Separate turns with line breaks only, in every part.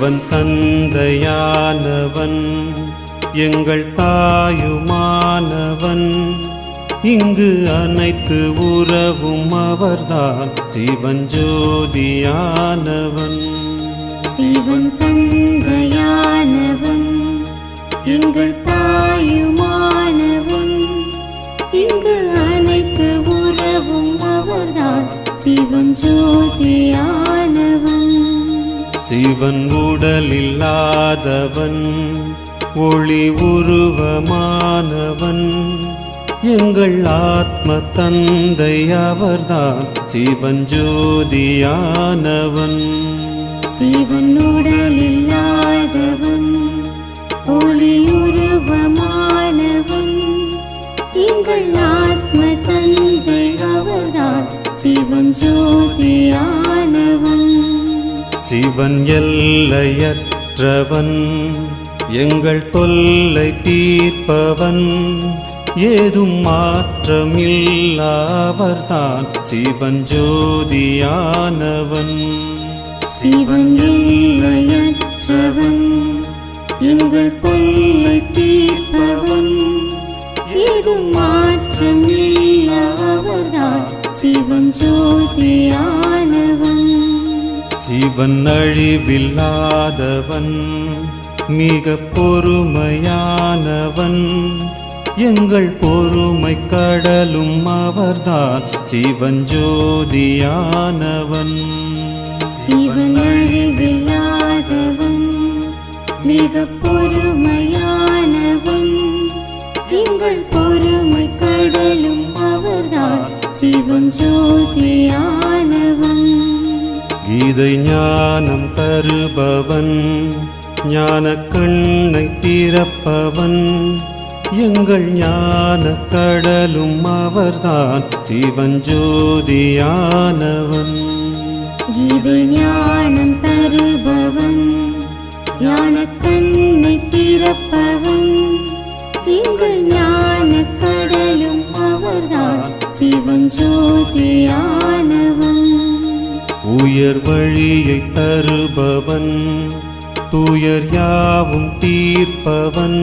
சிவன் தந்தையானவன் எங்கள் தாயுமானவன் இங்கு அனைத்து உறவும் அவர்தான் சிவன் ஜோதியானவன்.
சிவன் தந்தையானவன் எங்கள் தாயுமானவன் இங்கு அனைத்து உறவும் அவர்தான் சிவன் ஜோதியானவன்.
சிவன் உடலில்லாதவன் ஒளி உருவமானவன் எங்கள் ஆத்ம தந்தை அவர்தான் சிவன் ஜோதியானவன்.
சிவன் உடலில்லாதவன் ஒளி உருவமானவன் எங்கள் ஆத்ம தந்தை அவர்தான் சிவன் ஜோதியானவன்.
சிவன் எல்லையற்றவன் எங்கள் தொல்லை தீர்ப்பவன் ஏதும் மாற்றமில்லாவர்தான் சிவன் ஜோதியானவன்.
சிவன் எல்லையற்றவன் எங்கள் தொல்லை தீர்ப்பவன் ஏதும் மாற்றமில்லாவர்தான் சிவன் ஜோதியானவன்.
சிவன் அழிவில்லாதவன் மிக பொறுமையானவன் எங்கள் பொறுமை கடலும் அவர்தான் சிவன் ஜோதியானவன்.
சிவன் அழிவில்லாதவன் மிக பொறுமையானவன் எங்கள் பொறுமை கடலும் அவர்தான் சிவன் ஜோதியானவன்.
கீதை ஞானம் தருபவன் ஞான கண்ணை திறப்பவன் எங்கள் ஞான கடலும் அவர்தான் சிவன் ஜோதியானவன்.
கீதை ஞானம் தருபவன் ஞான கண்ணை திறப்பவன் எங்கள் ஞான கடலும் அவர்தான் சிவன் ஜோதியானவன்.
உயர் வழியை தருபவன் துயர் யாவும் தீர்ப்பவன்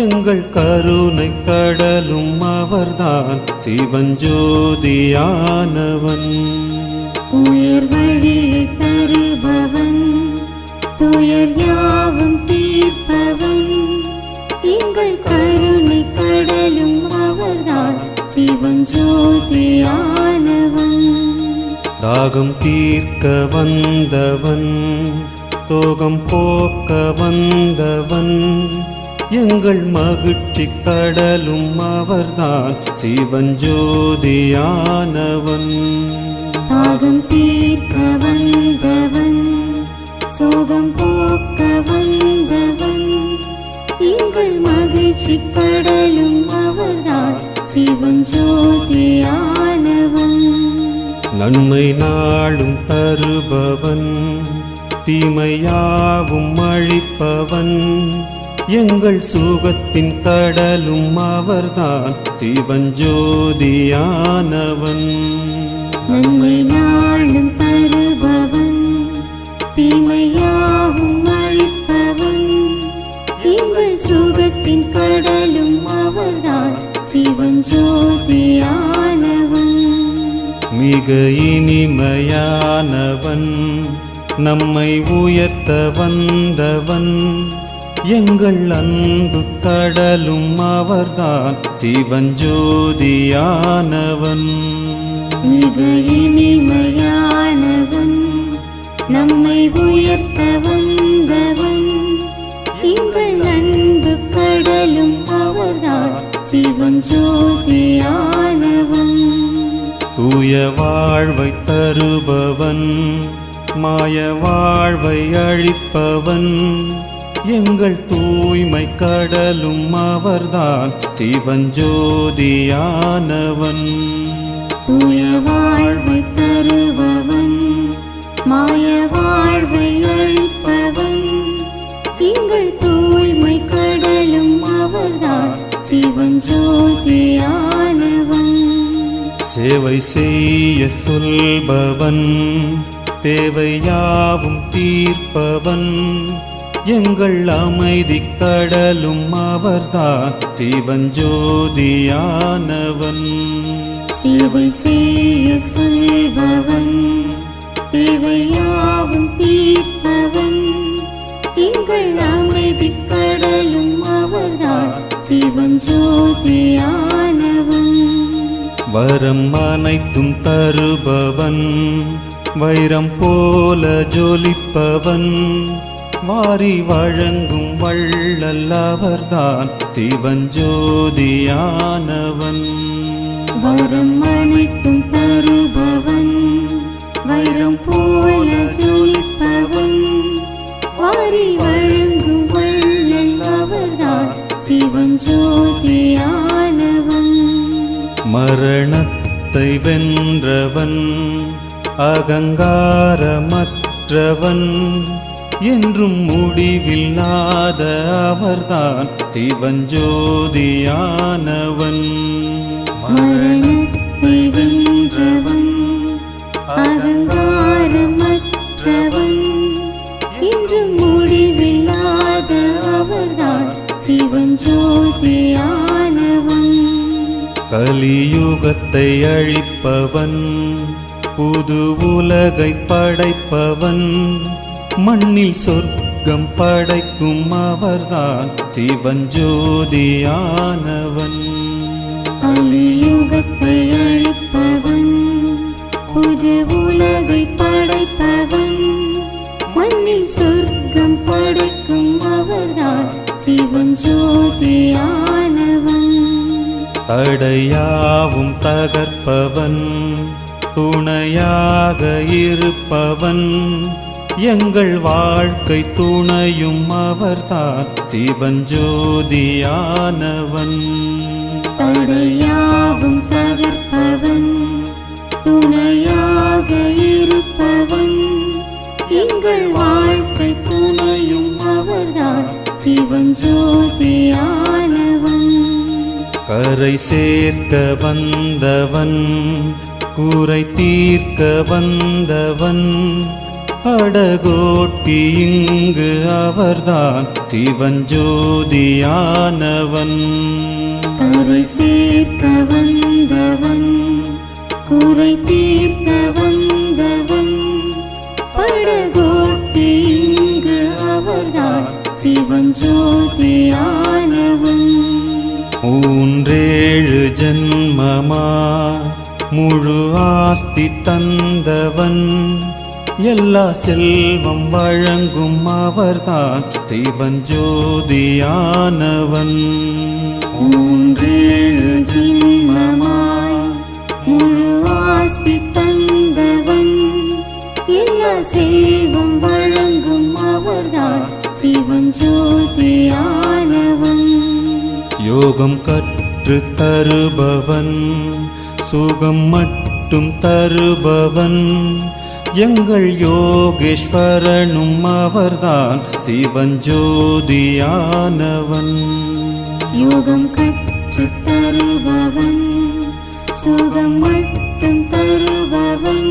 எங்கள் கருணை கடலும் அவர்தான் சிவன் ஜோதியானவன்.
உயர் வழியை தருபவன் துயர் யாவும் தீர்ப்பவன் எங்கள் கருணை கடலும் அவர்தான் சிவன் ஜோதியானவன்.
தாகம் தீர்க்க வந்தவன் தோகம் போக்க வந்தவன் எங்கள் மகிழ்ச்சி கடலும் அவர்தான் சிவன் ஜோதியானவன்.
தாகம் தீர்க்க வந்தவன் சோகம் போக்க வந்தவன் எங்கள் மகிழ்ச்சி கடலும் அவர்தான் சிவன் ஜோதியானவன்.
நன்மை நாளும் தருபவன் தீமையாவும் அழிப்பவன் எங்கள் சுகத்தின் கடலும் அவர்தான் சிவன் ஜோதியானவன்.
நன்மை நாளும் தருபவன் தீமையாவும் அழிப்பவன் எங்கள் சுகத்தின் கடலும் அவர்தான் சிவன் ஜோதியானவன்.
மிக இனிமையானவன் நம்மை உயர்த்த வந்தவன் எங்கள் அன்பு கடலும் அவர்தான் சிவன் ஜோதியானவன்.
மிக இனிமையானவன் நம்மை உயர்த்த வந்தவன் எங்கள் அன்பு கடலும் அவர்தான் சிவன் ஜோதியானவன்.
தூய வாழ்வை தருபவன் மாய வாழ்வை அழிப்பவன் எங்கள் தூய்மை கடலும் அவர்தான் சிவன் ஜோதியானவன்.
தூய வாழ்வை தருபவன் மாய வாழ்வை அழிப்பவன் எங்கள் தூய்மை கடலும் அவர்தான் சிவன் ஜோதியானவன்.
சேவை செய்ய சொல்பவன் தேவையாவும் தீர்ப்பவன் எங்கள் அமைதி கடலும் அவர்தான் சிவஞ்சோதியானவன்.
சேவை செய்ய சொல்பவன் தேவையாவும் தீர்ப்பவன் எங்கள் அமைதி கடலும் அவர்தான் சிவஞ்சோதியானவன்.
வரம் அனைத்தும் தருபவன் வைரம் போல ஜொலிப்பவன் வாரி வழங்கும் வள்ளல் அவர்தான் சிவஞ்சோதியானவன்.
வரம் அனைத்தும் தருபவன் வைரம் போல ஜொலிப்பவன் வாரி வழங்கும் வள்ளல் அவர்தான் சிவஞ்சோதியானவன்.
மரணத்தை வென்றவன் அகங்காரமற்றவன் என்றும் முடிவில்லாத அவர்தான் சிவஞ்சோதியானவன்.
மரணத்தை வென்றவன் அகங்காரமற்றவன் என்றும் முடிவில்லாத அவர்தான் சிவஞ்சோதியானவன்.
கலியுகத்தை அழிப்பவன் புது உலகை படைப்பவன் மண்ணில் சொர்க்கம் படைக்கும் அவர்தான் சிவஞ்சோதியானவன்.
கலியுகத்தை அழிப்பவன் புது உலகை படைப்பவன் மண்ணில் சொர்க்கம் படைக்கும் அவர்தான் சிவஞ்சோதியானவன்.
தடையாவும் தகர்ப்பவன் துணையாக இருப்பவன் எங்கள் வாழ்க்கை துணையும் அவர்தான் சிவஞ்சோதியானவன்.
தடையாவும் தகர்ப்பவன் துணையாக இருப்பவன் எங்கள் வாழ்க்கை துணையும் அவர்தான் சிவஞ்சோதியானவன்.
கரை சேர்க்க வந்தவன் குறை தீர்க்க வந்தவன் படகோட்டி இங்கு அவர்தான் சிவஞ்சோதியானவன்.
கரை சேர்க்க வந்தவன் குறை தீர்க்க வந்தவன் படகோட்டி இங்கு அவர்தான் சிவஞ்சோதியானவன்.
மூன்றேழு ஜன்மமா முழு ஆஸ்தி தந்தவன் எல்லா செல்வம் வழங்கும் அவர்தான் சிவஞ்சோதியானவன்.
மூன்றேழு ஜென்மமாய் முழு ஆஸ்தி தந்தவன் எல்லா செல்வம் வழங்கும் அவர்தான் சிவஞ்சோதியானவன்.
யோகம் கற்று தருபவன் சுகம் மட்டும் தருபவன் எங்கள் யோகேஸ்வரனும் அவர்தான் சிவஞ்சோதியானவன்.
யோகம் கற்று தருபவன் சுகம் மட்டும் தருபவன்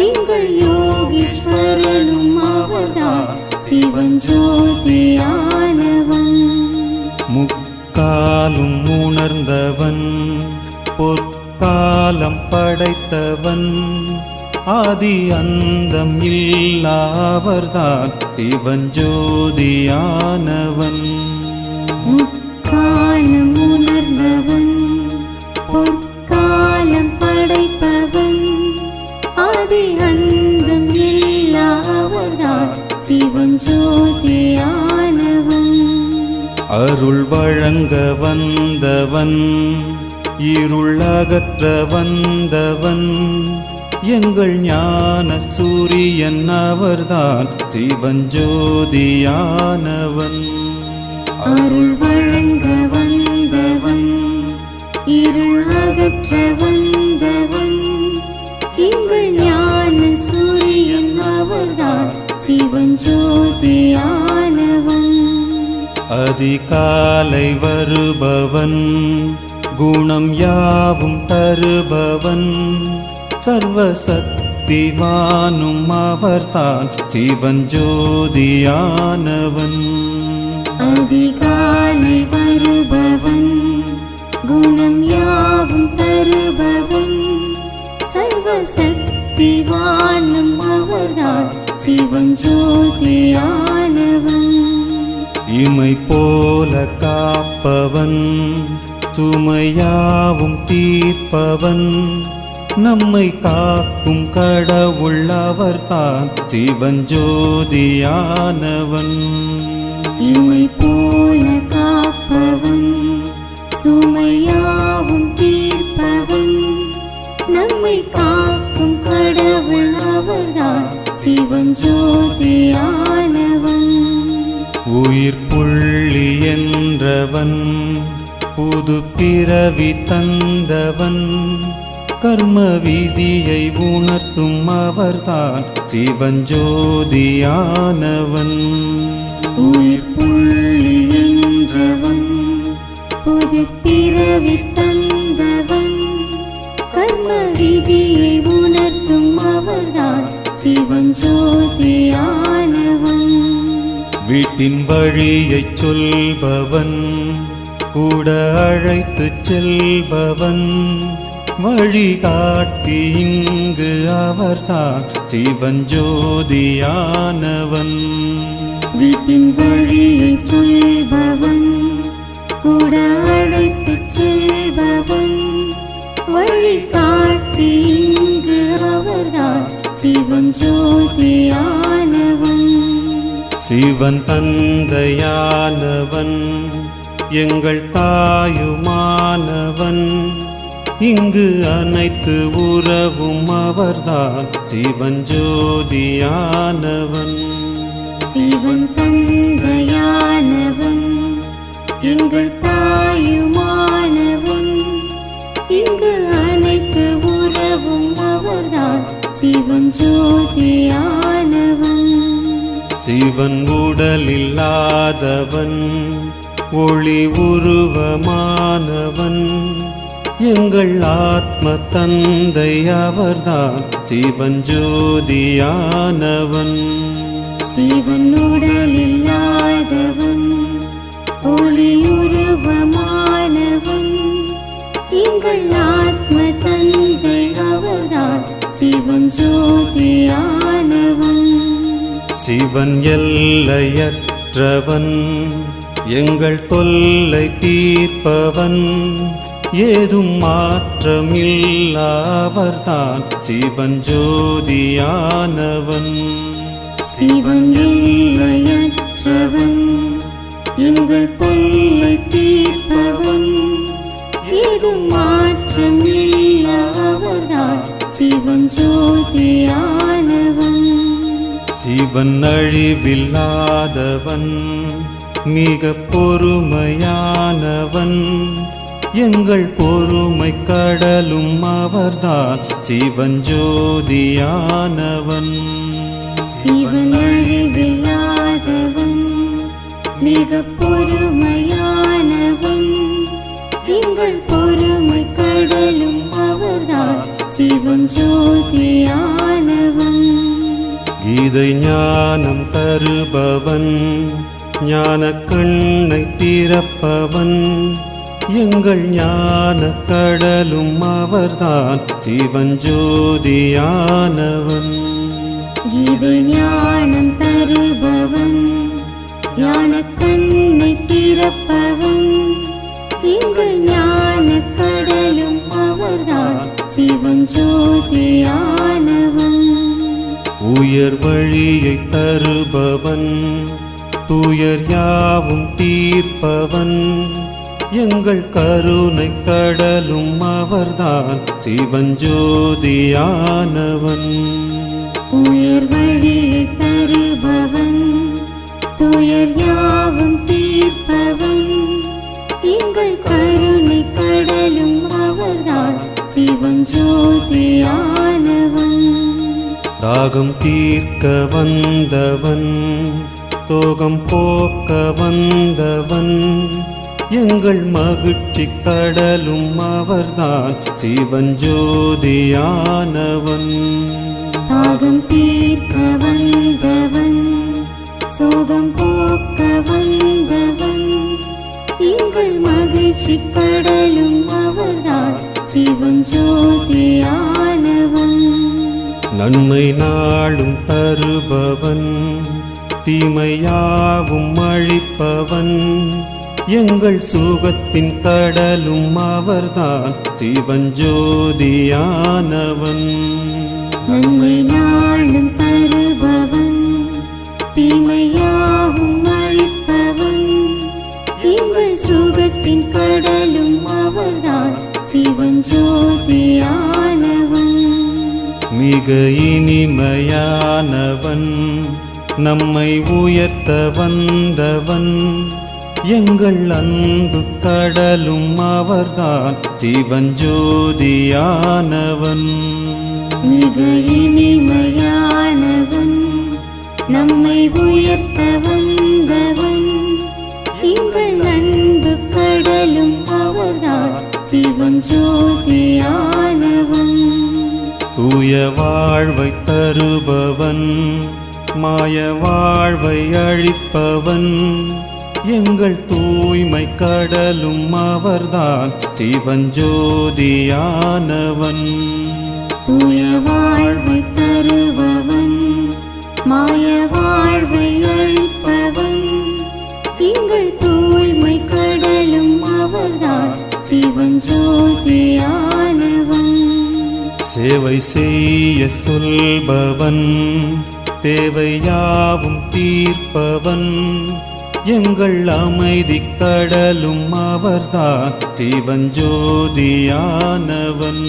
எங்கள் யோகேஸ்வரனும் அவர்தான் சிவஞ்சோதியானவன்.
முக்காலும் உணர்ந்தவன் பொற்காலம் படைத்தவன் ஆதி அந்தம் இல்லாவர்தான் சிவஞ்சோதியானவன்.
முக்காலம் உணர்ந்தவன் பொற்காலம் படைப்பவன் ஆதி அந்தம் இல்லாவர்தான் சிவஞ்சோதியானவன்.
அருள் வழங்க வந்தவன் இருள் அகற்ற வந்தவன் எங்கள் ஞான சூரியன் அவர்தான் சிவஞ்சோதியானவன்.
அருள் வழங்க வந்தவன் இருள் அகற்ற வந்தவன் எங்கள் ஞான சூரியன் அவர்தான் சிவஞ்சோதியானவன்.
அதிகாலை வருபவன் குணம் யாவும் தருபவன் சர்வசக்திமானவர்தான் சக்திவானும் அவர்தான் சிவன் ஜோதியானவன்.
அதிகாலை வருபவன் குணம் யாவும் தருபவன் சர்வசக்திவானும் அவர்தான் சிவன் ஜோதியானவன்.
இமை போல காப்பவன் சுமையாவும் தீர்ப்பவன் நம்மை காக்கும் கடவுள் அவர்தான் சிவன் ஜோதியானவன்.
இமை போல காப்பவன் சுமையாவும் தீர்ப்பவன் நம்மை காக்கும் கடவுள் அவர்தான் சிவன் ஜோதியானவன்.
உயிர் புள்ளி என்றவன் புது பிறவி தந்தவன் கர்ம விதியை உணர்த்தும் அவர்தான் சிவன் ஜோதியானவன்.
உயிர் புள்ளி என்றவன் புது பிறவி தந்தவன் கர்ம விதியை உணர்த்தும் அவர்தான் சிவன் ஜோதியானவன்.
வீட்டின் வழியைச் சொல்பவன் கூட அழைத்துச் செல்பவன் வழிகாட்டி இங்கு அவர்தான் சிவன் ஜோதியானவன்.
வீட்டின் வழியை சொல்பவன் கூட அழைத்துச் செல்பவன் வழிகாட்டி இங்கு அவர்தான் சிவன் ஜோதியானவன்.
சிவன் தந்தையானவன் எங்கள் தாயுமானவன் இங்கு அனைத்து உறவும் அவர்தான் சிவன் ஜோதியானவன்.
சிவன் தந்தையானவன் எங்கள் தாயுமானவன் இங்கு அனைத்து உறவும் அவர்தான் சிவன் ஜோதியானவன்.
சிவன் உடலில்லாதவன் ஒளி உருவமானவன் எங்கள் ஆத்ம தந்தை அவர்தான் சிவன் ஜோதியானவன்.
சிவன் உடலில்லாதவன் ஒளி உருவமானவன் எங்கள் ஆத்ம தந்தை அவர்தான் சிவன் ஜோதியானவன்.
சிவன் எல்லையற்றவன் எங்கள் தொல்லை தீர்ப்பவன் ஏதும் மாற்றமில்லாவர்தான் சிவன் ஜோதியானவன்.
சிவன் எல்லையற்றவன் எங்கள் தொல்லை தீர்ப்பவன் ஏதும் மாற்றமில்லாவர்தான் சிவன் ஜோதியானவன்.
சிவன் அழிவில்லாதவன் மிக பொறுமையானவன் எங்கள் பொறுமை கடலும் அவர்தான் சிவன் ஜோதியானவன்.
சிவன் அழிவில்லாதவன் மிக பொறுமையானவன் எங்கள் பொறுமை கடலும் அவர்தான் சிவன் ஜோதியானவன்.
கீதை ஞானம் தருபவன் ஞான கண்ணை திறப்பவன் எங்கள் ஞான கடலும் அவர்தான் சிவன் ஜோதியானவன்.
கீதை ஞானம் தருபவன் ஞான கண்ணை திறப்பவன் எங்கள் ஞான கடலும் அவர்தான் சிவன் ஜோதியானவன்.
உயர் வழியை தருபவன் துயர் யாவும் தீர்ப்பவன் எங்கள் கருணை கடலும் அவர்தான் சிவன் ஜோதியானவன்.
உயர் வழியை தருபவன் துயர் யாவும் தீர்ப்பவன் எங்கள் கருணை கடலும் அவர்தான் சிவன் ஜோதியானவன்.
தாகம் தீர்க்க வந்தவன் சோகம் போக்க வந்தவன் எங்கள் மகிழ்ச்சி கடலும் அவர்தான் சிவன் ஜோதியானவன்.
தாகம் தீர்க்க வந்தவன், சோகம் போக்க வந்தவன், எங்கள் மகிழ்ச்சி கடலும் அவர்தான், சிவஞ்சோதியானவன்.
நன்மை நாளும் தருபவன், தீமையாவும் அழிப்பவன், எங்கள் சுகத்தின் கடலும் அவர்தான், சிவஞ்சோதியானவன்.
நன்மை நாளும் தருபவன், தீமையாவும் அழிப்பவன், எங்கள் சுகத்தின் கடலும் அவர்தான், சிவஞ்சோதியானவன்.
மிக இனிமையானவன், நம்மை உயர்த்த வந்தவன், எங்கள் அன்பு கடலும் அவர்தான், சிவஞ்சோதியானவன்.
மிக இனிமையானவன், நம்மை உயர்த்த வந்தவன், எங்கள் அன்பு கடலும் அவர்தான், சிவஞ்சோதியானவன்.
தூய வாழ்வை தருபவன், மாய வாழ்வை அழிப்பவன், எங்கள் தூய்மை கடலும் அவர்தான், சிவஞ்சோதியானவன்.
தூய வாழ்வை தருபவன், மாய வாழ்வை அழிப்பவன், எங்கள் தூய்மை கடலும் அவர்தான், சிவஞ்சோதியானவன்.
சேவை செய்ய சொல்பவன், தேவையாவும் தீர்ப்பவன், எங்கள் அமைதி கடலும் அவர்தான், சிவஞ்சோதியானவன்.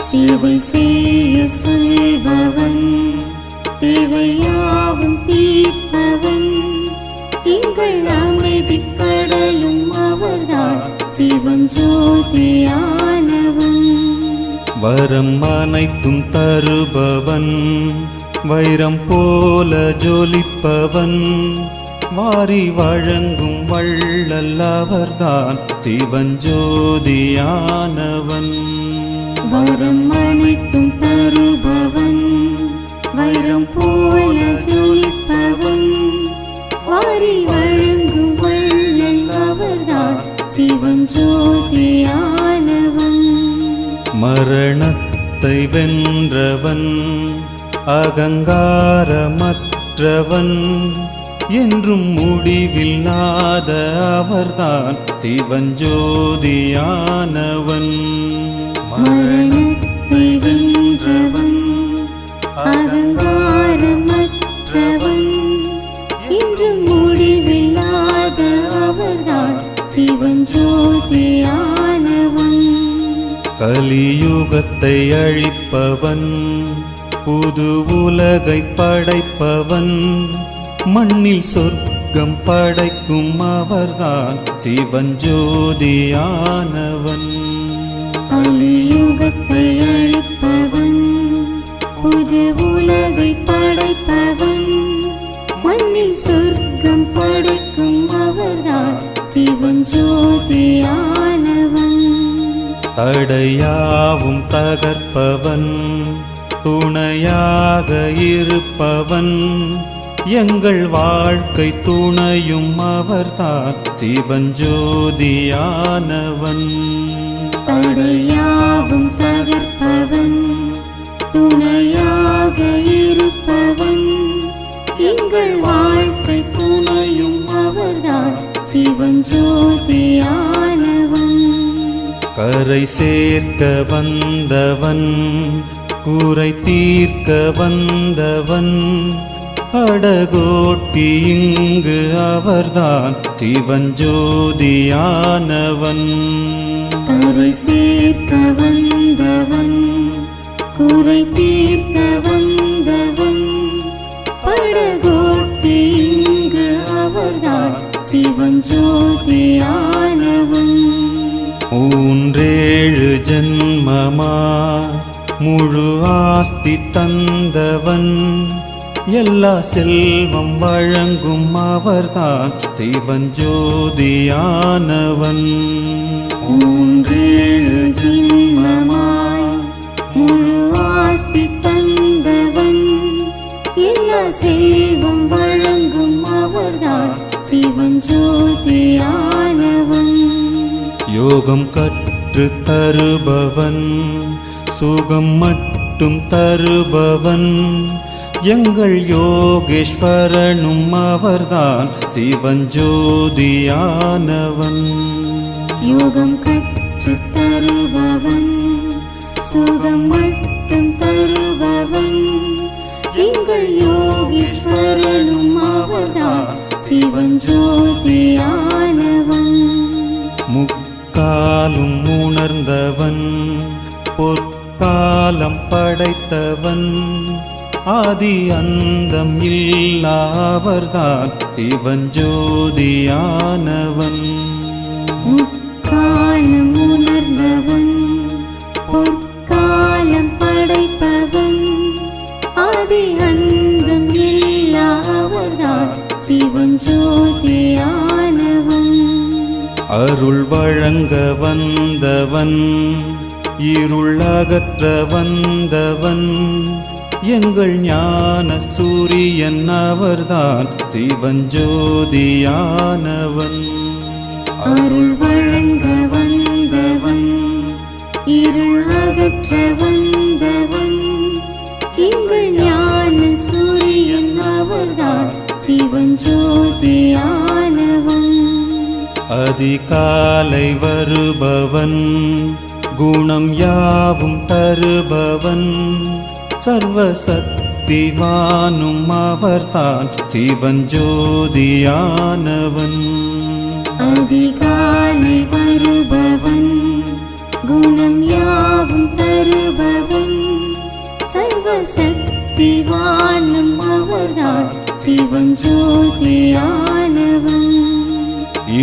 சேவை செய்ய சொல்பவன், தேவையாவும் தீர்ப்பவன், எங்கள் அமைதி கடலும் அவர்தான், சிவஞ்சோதியானவன்.
வரம் அனைத்தும் தருபவன், வைரம் போல ஜொலிப்பவன், வாரி வழங்கும் வள்ளல் அவர்தான், சிவஞ்சோதியானவன்.
வரம் அனைத்தும் தருபவன், வைரம் போல ஜொலிப்பவன், வாரி வழங்கும் வள்ளல் அவர்தான், சிவஞ்சோதியானவன்.
மரணத்தை வென்றவன், அகங்காரமற்றவன், என்றும் முடிவில்லாத அவர்தான், சிவஞ்சோதியானவன்.
மரணத்தை வென்றவன், அகங்காரமற்றவன், என்றும் முடிவில்லாத அவர்தான், சிவஞ்சோதியானவன்.
கலியுகத்தை அழிப்பவன், புது உலகை படைப்பவன், மண்ணில் சொர்க்கம் படைக்கும் அவர்தான், சிவஞ்சோதியானவன்.
கலியுகத்தை அழிப்பவன், புது உலகை படைப்பவன், மண்ணில் சொர்க்கம் படைக்கும் அவர்தான், சிவஞ்சோதியானவன்.
தடையாவும் தகர்ப்பவன், துணையாக இருப்பவன், எங்கள் வாழ்க்கை துணையும் அவர்தான், சிவஞ்சோதியானவன்.
தடையாவும் தகர்ப்பவன், துணையாக இருப்பவன், எங்கள் வாழ்க்கை துணையும் அவர்தான், சிவஞ்சோதியானவன்.
கரை சேர்க்க வந்தவன், குறை தீர்க்க வந்தவன், படகோட்டி இங்கு அவர்தான், சிவஞ்சோதியானவன்.
கரை சேர்க்க வந்தவன், குறை தீர்க்க வந்தவன், படகோட்டி இங்கு அவர்தான், சிவஞ்சோதியானவன்.
மூன்றேழு ஜென்மமா முழு ஆஸ்தி தந்தவன், எல்லா செல்வம் வழங்கும் அவர்தான், சிவஞ்சோதியானவன்.
மூன்றேழு ஜென்மமாய் முழு ஆஸ்தி தந்தவன், சிவன் ஜோதியானவன்.
யோகம் கற்று தருபவன், சுகம் மட்டும் தருபவன், எங்கள் யோகேஸ்வரனும் அவர்தான் சிவன் ஜோதியானவன்.
யோகம் கற்று தருபவன், சுகம் மட்டும் தருபவன், எங்கள் யோகீஸ்வரனும் அவர்தான் சிவன் ஜோதியானவன்.
முக்காலும் உணர்ந்தவன், பொற்காலம் படைத்தவன், ஆதி அந்தம் இல்லாவர்தான் சிவன் ஜோதியானவன்.
முக்காலம் உணர்ந்தவன், பொற்காலம் படைப்பவன், ஆதி அந்தம் இல்லாவர்தான் சிவன் ஜோதியானவன்.
அருள் வழங்க வந்தவன், இருள் அகற்ற வந்தவன், எங்கள் ஞான சூரியன் அவர்தான் சிவன் ஜோதியானவன்.
அருள் வழங்க வந்தவன், இருள் அகற்ற வந்தவன், எங்கள் ஞான சூரியன் அவர்தான் சிவன் ஜோதியானவன்.
அதிகாலை வருபவன், குணம் யாவும் தருபவன், சர்வசக்திவானும் அவர்தான் சிவன் ஜோதியானவன்.
அதிகாலை வருபவன், குணம் யாவும் தருபவன், சர்வசக்திவானும் அவர்தான் சிவன் ஜோதியானவன்.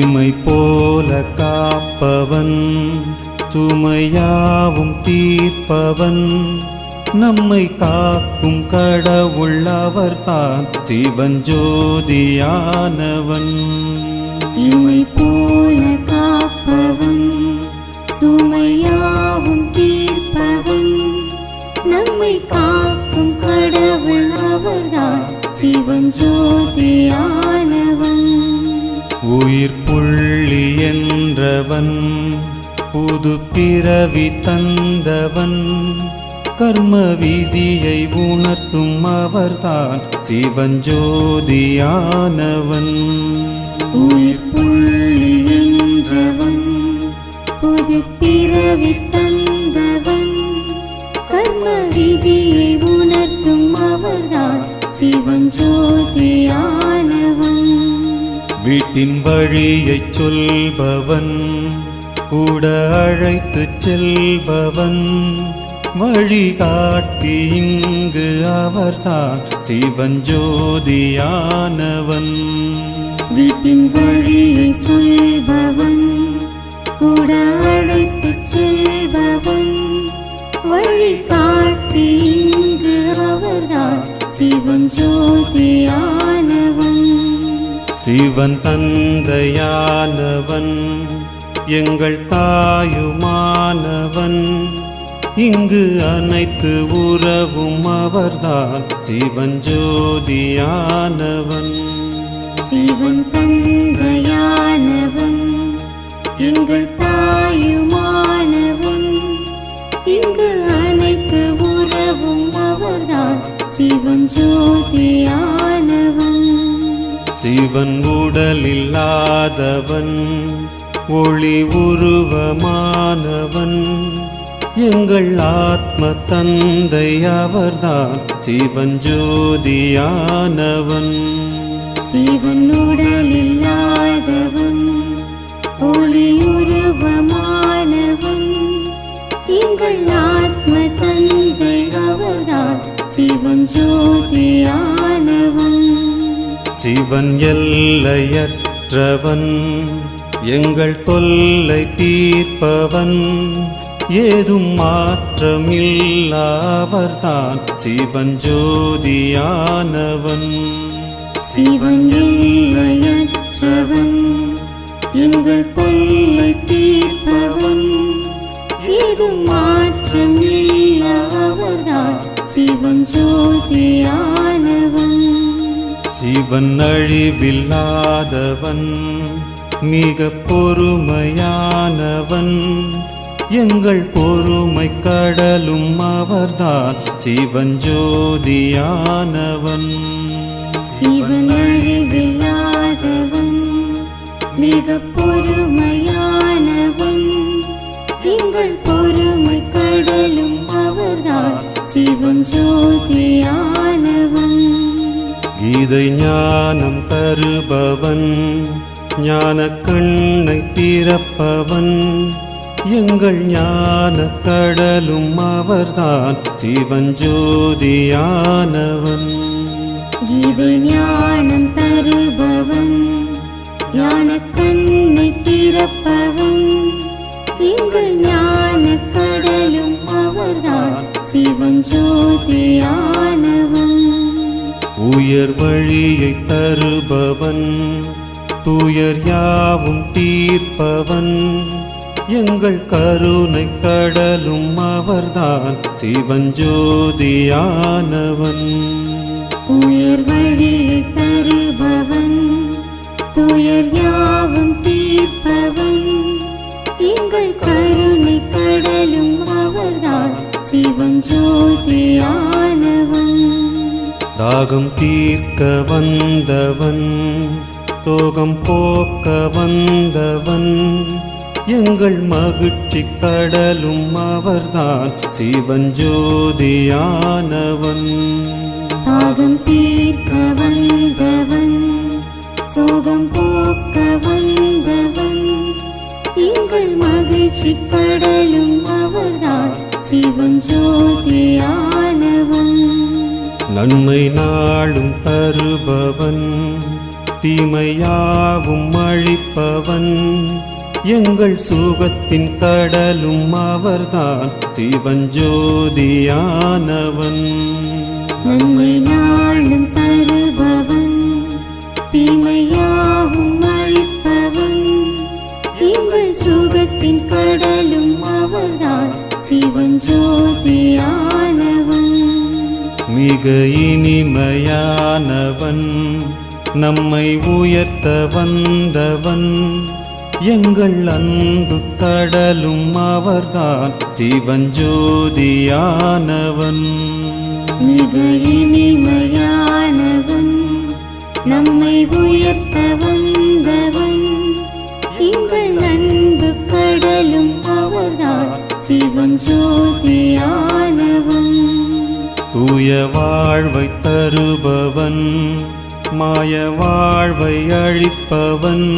இமை போல காப்பவன், சுமையாவும் தீர்ப்பவன், நம்மை காக்கும் கடவுள் அவர்தான் சிவன் ஜோதியானவன்.
இமை போல காப்பவன், சுமையாவும் தீர்ப்பவன், நம்மை காக்கும் கடவுள் அவர்தான் சிவன் ஜோதியானவன்.
உயிர் புள்ளி என்றவன், புது பிறவி தந்தவன், கர்ம விதியை உணர்த்தும் அவர்தான் சிவன் ஜோதியானவன்.
உயிர் புள்ளி என்றவன், புது பிறவி தந்தவன், கர்ம விதியை உணர்த்தும் அவர்தான் சிவன் ஜோதியானவன்.
வீட்டின் வழியை சொல்பவன், கூட அழைத்து செல்பவன், வழிகாட்டி இங்கு அவர்தான் சிவன் ஜோதியானவன்.
வீட்டின் வழியை சொல்பவன், கூட அழைத்து செல்பவன், வழிகாட்டி இங்கு அவர்தான் சிவன் ஜோதியானவன்.
சிவன் தந்தையானவன், எங்கள் தாயுமானவன், இங்கு அனைத்து உறவும் அவர்தான் சிவன் ஜோதியானவன்.
சிவன் தந்தையானவன், எங்கள் தாயுமானவன், இங்கு அனைத்து உறவும் அவர்தான் சிவன் ஜோதியானவன்.
சிவன் உடலில்லாதவன், ஒளி உருவமானவன், எங்கள் ஆத்ம தந்தை அவர்தான் சிவன் ஜோதியானவன்.
சிவன் உடலில்லாதவன், ஒளி உருவமானவன், எங்கள் ஆத்ம தந்தை அவர்தான் சிவன் ஜோதியானவன்.
சிவன் எல்லையற்றவன், எங்கள் தொல்லை தீர்ப்பவன், ஏதும் மாற்றமில்லாவர்தான் சிவன் ஜோதியானவன்.
சிவன் எல்லையற்றவன், எங்கள் தொல்லை தீர்ப்பவன், ஏதும் மாற்றமில்லாவர்தான் சிவன் ஜோதியானவன்.
சிவன் அழிவில்லாதவன் மிக பொறுமையானவன் எங்கள் பொறுமை கடலும் அவர்தான் சிவன் ஜோதியானவன்
சிவன் அழிவில்லாதவன் மிக பொறுமையானவன் எங்கள் பொறுமை கடலும் அவர்தான் சிவன் ஜோதியானவன்
கீதை ஞானம் தருபவன் ஞான கண்ணை திறப்பவன் எங்கள் ஞான கடலும் அவர்தான் சிவன் ஜோதியானவன்
கீதை ஞானம் தருபவன் ஞான கண்ணை திறப்பவன் எங்கள் ஞான கடலும் அவர்தான் சிவன் ஜோதியானவன்
உயர் வழியை தருபவன் துயர் யாவும் தீர்ப்பவன் எங்கள் கருணை கடலும் அவர்தான் சிவன் ஜோதியானவன்
உயர் வழியை தருபவன் துயர் யாவும் தீர்ப்பவன் எங்கள் கருணை கடலும் அவர்தான் சிவன் ஜோதியானவன்
தாகம் தீர்க்க வந்தவன் சோகம் போக்க வந்தவன் எங்கள் மகிழ்ச்சி கடலும் அவர்தான் சிவன் ஜோதியானவன்
தாகம் தீர்க்க வந்தவன் சோகம் போக்க வந்தவன் எங்கள் மகிழ்ச்சி கடலும் அவர்தான் சிவன் ஜோதியானவன்
நன்மை நாளும் தருபவன் தீமையாவும் அழிப்பவன் எங்கள் சுகத்தின் கடலும் அவர்தான் சிவன் ஜோதியானவன்
நன்மை நாளும் தருபவன் தீமையாவும் அழிப்பவன் எங்கள் சுகத்தின் கடலும் அவர்தான் சிவன் ஜோதியானவன்
மிக இனிமையானவன் நம்மை உயர்த்த வந்தவன் எங்கள் அன்பு கடலும் அவர்தான் சிவன் ஜோதியானவன்
மிக இனிமையானவன் நம்மை உயர்த்த வந்தவன் எங்கள் அன்பு கடலும் அவர்தான் சிவன் ஜோதியானவன்
தூய வாழ்வை தருபவன் மாய வாழ்வை அழிப்பவன்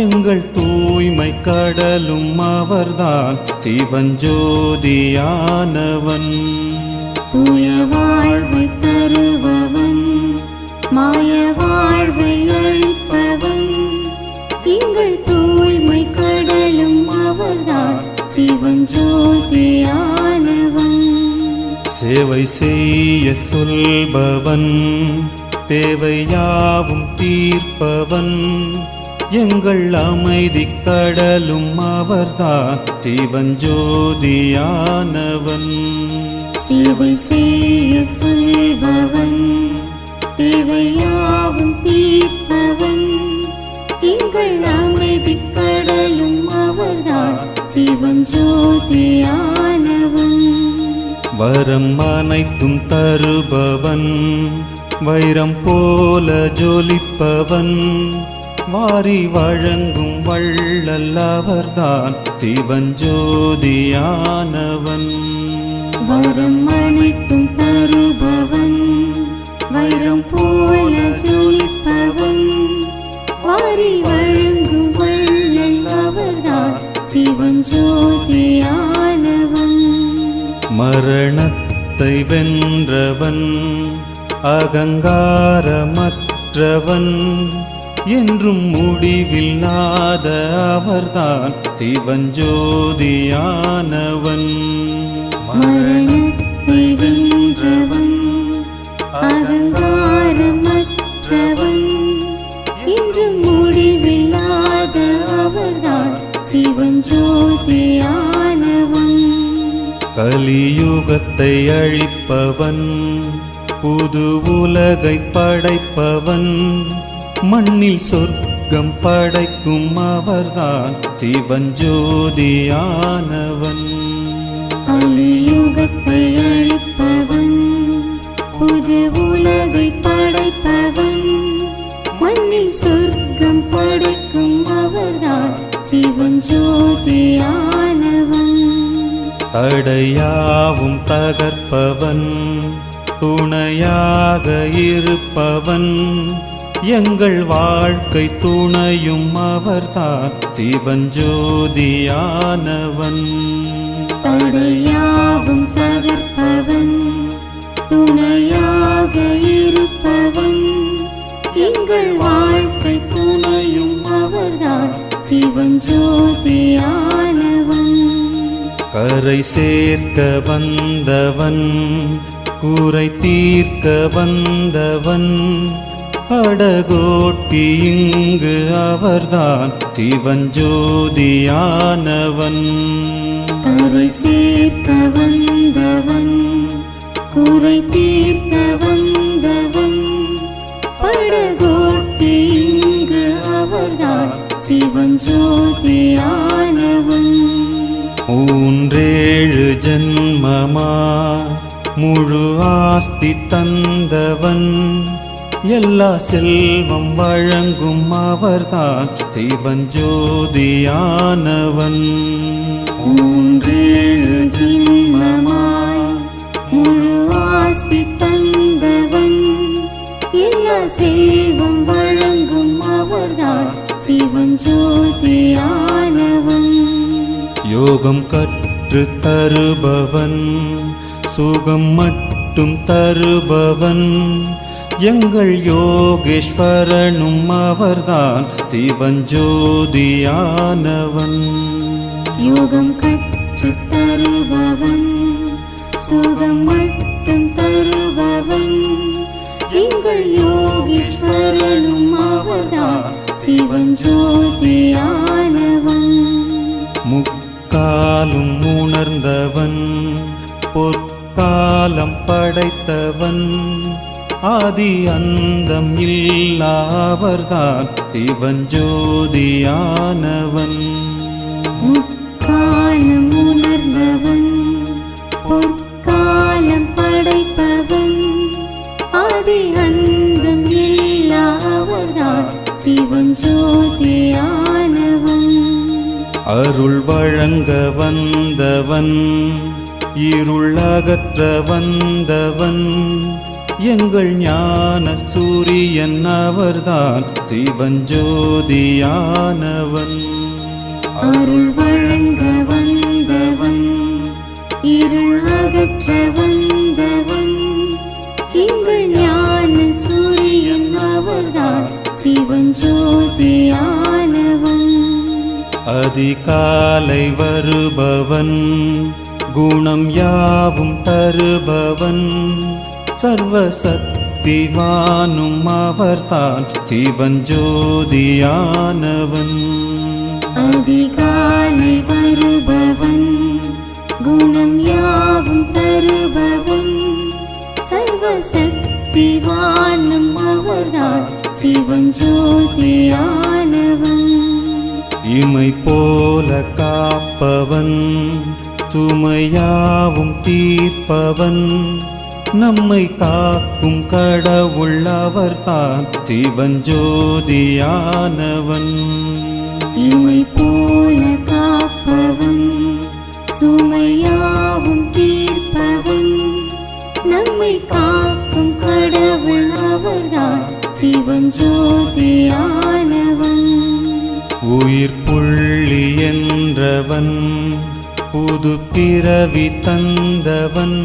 எங்கள் தூய்மை கடலும் அவர்தான் சிவன் ஜோதியானவன்
தூய வாழ்வை தருபவன் மாய வாழ்வை அழிப்பவன் எங்கள் தூய்மை கடலும் அவர்தான் சிவன் ஜோதியானவன்
சேவை செய்ய சொல்பவன் தேவையாவும் தீர்ப்பவன் எங்கள் அமைதி கடலும் அவர்தான் சிவன் ஜோதியானவன்
சேவை செய்ய சொல்பவன் தேவையாவும் தீர்ப்பவன் எங்கள் அமைதி கடலும் அவர்தான் சிவன் ஜோதியானவன்
வரம் அனைத்தும் தருபவன் வைரம் போல ஜொலிப்பவன் வாரி வழங்கும் வள்ளல் அவர்தான் சிவன் ஜோதியானவன்
வரம் அனைத்தும் தருபவன் வைரம் போல ஜொலிப்பவன் வாரி வழங்கும் வள்ளல் அவர்தான் சிவன் ஜோதியானவன்
மரணத்தை வென்றவன் அகங்காரமற்றவன் என்றும் முடிவில்லாத அவர்தான் சிவன் ஜோதியானவன்
மரணத்தை வென்றவன் அகங்காரமற்றவன் என்றும் முடிவில்லாத அவர்தான் சிவன் ஜோதியானவன்
கலியுகத்தை அழிப்பவன் புது உலகை படைப்பவன், மண்ணில் சொர்க்கம் படைக்கும் அவர்தான் சிவஞ்சோதியானவன்.
கலியுகத்தை அழிப்பவன், புது உலகை படைப்பவன், மண்ணில் சொர்க்கம் படைக்கும் அவர்தான் சிவஞ்சோதியானவன்.
தடையாவும் தகர்ப்பவன், துணையாக இருப்பவன், எங்கள் வாழ்க்கை துணையும் அவர்தான் சிவஞ்சோதியானவன்.
தடையாவும் தகர்ப்பவன், துணையாக இருப்பவன், எங்கள் வாழ்க்கை துணையும் அவர்தான் சிவஞ்சோதியானவன்.
கரை சேர்க்க வந்தவன், குறை தீர்க்க வந்தவன், படகோட்டி இங்கு அவர்தான் சிவஞ்சோதியானவன்.
கரை சேர்க்க வந்தவன், குறை தீர்க்க வந்தவன், படகோட்டி இங்கு அவர்தான் சிவஞ்சோதியானவன்.
மூன்றேழு ஜன்மமா முழு ஆஸ்தி தந்தவன், எல்லா செல்வம் வழங்கும் அவர்தான் சிவஞ்சோதியானவன்.
மூன்றேழு ஜென்மமாய் முழு ஆஸ்தி தந்தவன், எல்லா செல்வம் வழங்கும் அவர்தான் சிவஞ்சோதியானவன்.
யோகம் கற்று தருபவன், சுகம் மட்டும் தருபவன், எங்கள் யோகேஸ்வரனும் அவர்தான் சிவஞ்சோதியானவன்.
யோகம் கற்று தருபவன், சுகம் மட்டும் தருபவன், எங்கள் யோகேஸ்வரனும் அவர்தான் சிவஞ்சோதியானவன்.
முக்காலும் உணர்ந்தவன், பொற்காலம் படைத்தவன், ஆதி அந்தம் இல்லாவர்தான் சிவஞ்சோதியானவன்.
முக்காலம் உணர்ந்தவன், பொற்காலம் படைப்பவன், ஆதி அந்தம் இல்லாவர்தான் சிவஞ்சோதியானவன்.
அருள் வழங்க வந்தவன், இருள் அகற்ற வந்தவன், எங்கள் ஞான சூரியன் அவர்தான் சிவஞ்சோதியானவன்.
அருள் வழங்க வந்தவன், இருள் அகற்ற வந்தவன், எங்கள் ஞான சூரியன் அவர்தான் சிவஞ்சோதியானவன்.
அதிகாலை வருபவன், குணம் யாவும் தருபவன், சர்வசக்திவானும் அவர்தான் சிவஞ்சோதியானவன்.
அதிகாலை வருபவன், குணம் யாவும் தருபவன், சர்வசக்திவானும் அவர்தான் சிவஞ்சோதியானவன்.
இமை போல காப்பவன், சுமையாவும் தீர்ப்பவன், நம்மை காக்கும் கடவுள் அவர்தான் சிவஞ்சோதியானவன்.
இமை போல காப்பவன், சுமையாவும் தீர்ப்பவன், நம்மை காக்கும் கடவுள் அவர்தான் சிவஞ்சோதியானவன்.
உயிர் புள்ளி என்றவன், புது பிறவி தந்தவன்,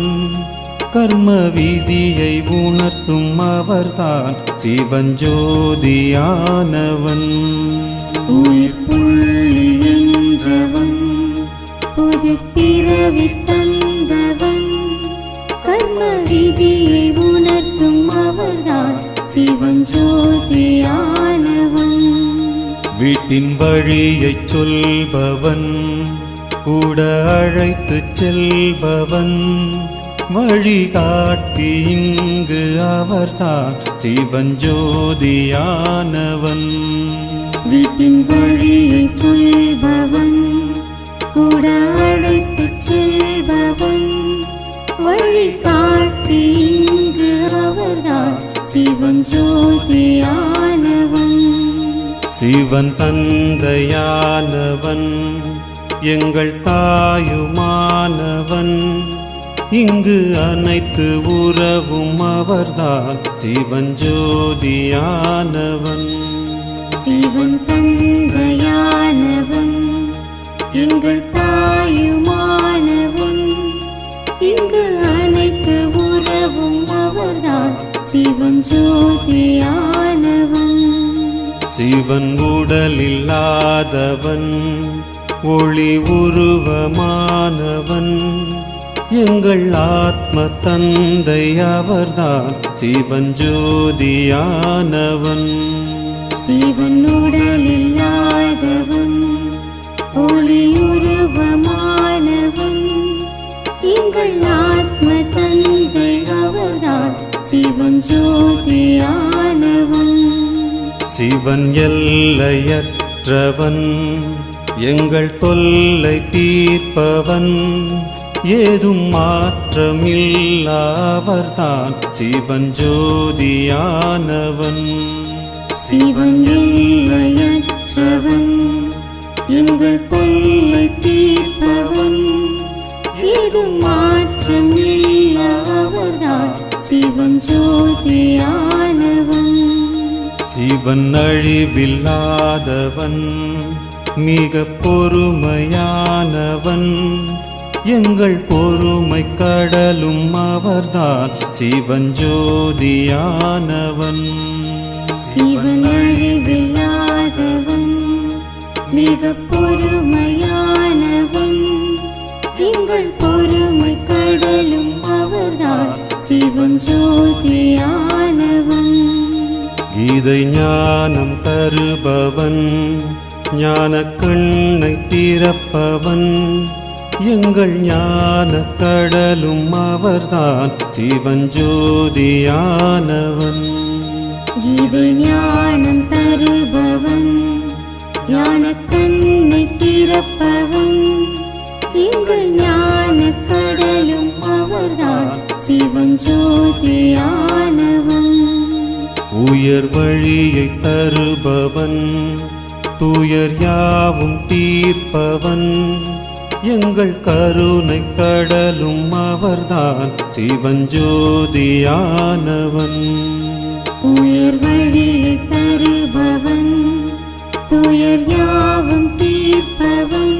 கர்ம விதியை உணர்த்தும் அவர்தான் சிவஞ்சோதியானவன்.
உயிர் புள்ளி என்றவன், புது பிறவி தந்தவன், கர்ம விதியை உணர்த்தும் அவர்தான் சிவஞ்சோதியானவன்.
வீட்டின் வழியைச் சொல்பவன், கூட அழைத்துச் செல்பவன், வழிகாட்டி இங்கு அவர்தான் சிவஞ்சோதியானவன்.
வீட்டின் வழியை சொல்பவன், கூட அழைத்துச் செல்பவன், வழிகாட்டி இங்கு அவர்தான் சிவஞ்சோதியானவன்.
சிவன் தந்தையானவன், எங்கள் தாயுமானவன், இங்கு அனைத்து உறவும் அவர்தான் சிவஞ்சோதியானவன்.
சிவன் தந்தையானவன், எங்கள் தாயுமானவன், இங்கு அனைத்து உறவும் அவர்தான் சிவஞ்சோதியானவன்.
சிவன் உடலில்லாதவன், ஒளி உருவமானவன், எங்கள் ஆத்ம தந்தை அவர்தான் சிவஞ்சோதியானவன்.
சிவன் உடலில்லாதவன், ஒளி உருவமானவன், எங்கள் ஆத்ம தந்தை அவர்தான் சிவஞ்சோதியானவன்.
சிவன் எல்லையற்றவன், எங்கள் தொல்லை தீர்ப்பவன், ஏதும் மாற்றமில்லாவர்தான் சிவஞ்சோதியானவன்.
சிவன் எல்லையற்றவன், எங்கள் தொல்லை தீர்ப்பவன், ஏதும் மாற்றமில்லாவர்தான் சிவஞ்சோதியானவன்.
சிவன் அழிவில்லாதவன், மிக பொறுமையானவன், எங்கள் பொறுமை கடலும் அவர்தான் சிவஞ்சோதியானவன்.
சிவன் அழிவில்லாதவன், மிக பொறுமையானவன், எங்கள் பொறுமை கடலும் அவர்தான் சிவஞ்சோதியானவன்.
கீதை ஞானம் தருபவன், ஞான கண்ணை திறப்பவன், எங்கள் ஞான கடலும் அவர்தான் சிவஞ்சோதியானவன்.
கீதை ஞானம் தருபவன், ஞான கண்ணை திறப்பவன், எங்கள் ஞான கடலும் அவர்தான் சிவஞ்சோதியானவன்.
உயர் வழியை தருபவன், துயர் யாவும் தீர்ப்பவன், எங்கள் கருணை கடலும் அவர்தான் சிவஞ்சோதியானவன்.
உயர் வழியை தருபவன், துயர் யாவும் தீர்ப்பவன்,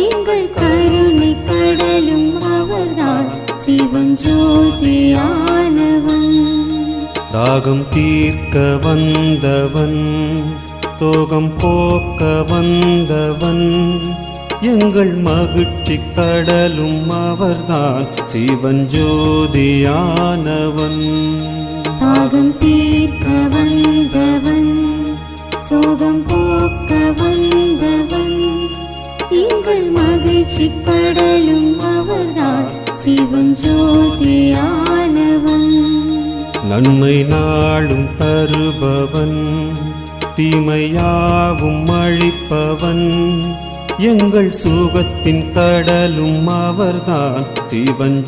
எங்கள் கருணை கடலும் அவர்தான் சிவஞ்சோதியானவன்.
தாகம் தீர்க்க வந்தவன், தோகம் போக்க வந்தவன், எங்கள் மகிழ்ச்சி கடலும் அவர்தான் சிவஞ்சோதியானவன்.
தாகம் தீர்க்க வந்தவன், சோகம் போக்க வந்தவன், எங்கள் மகிழ்ச்சி கடலும் அவர்தான் சிவஞ்சோதியானவன்.
நன்மை நாளும் தருபவன், தீமையாவும் அழிப்பவன், எங்கள் சுகத்தின் கடலும் அவர்தான் சிவஞ்சோதியானவன்.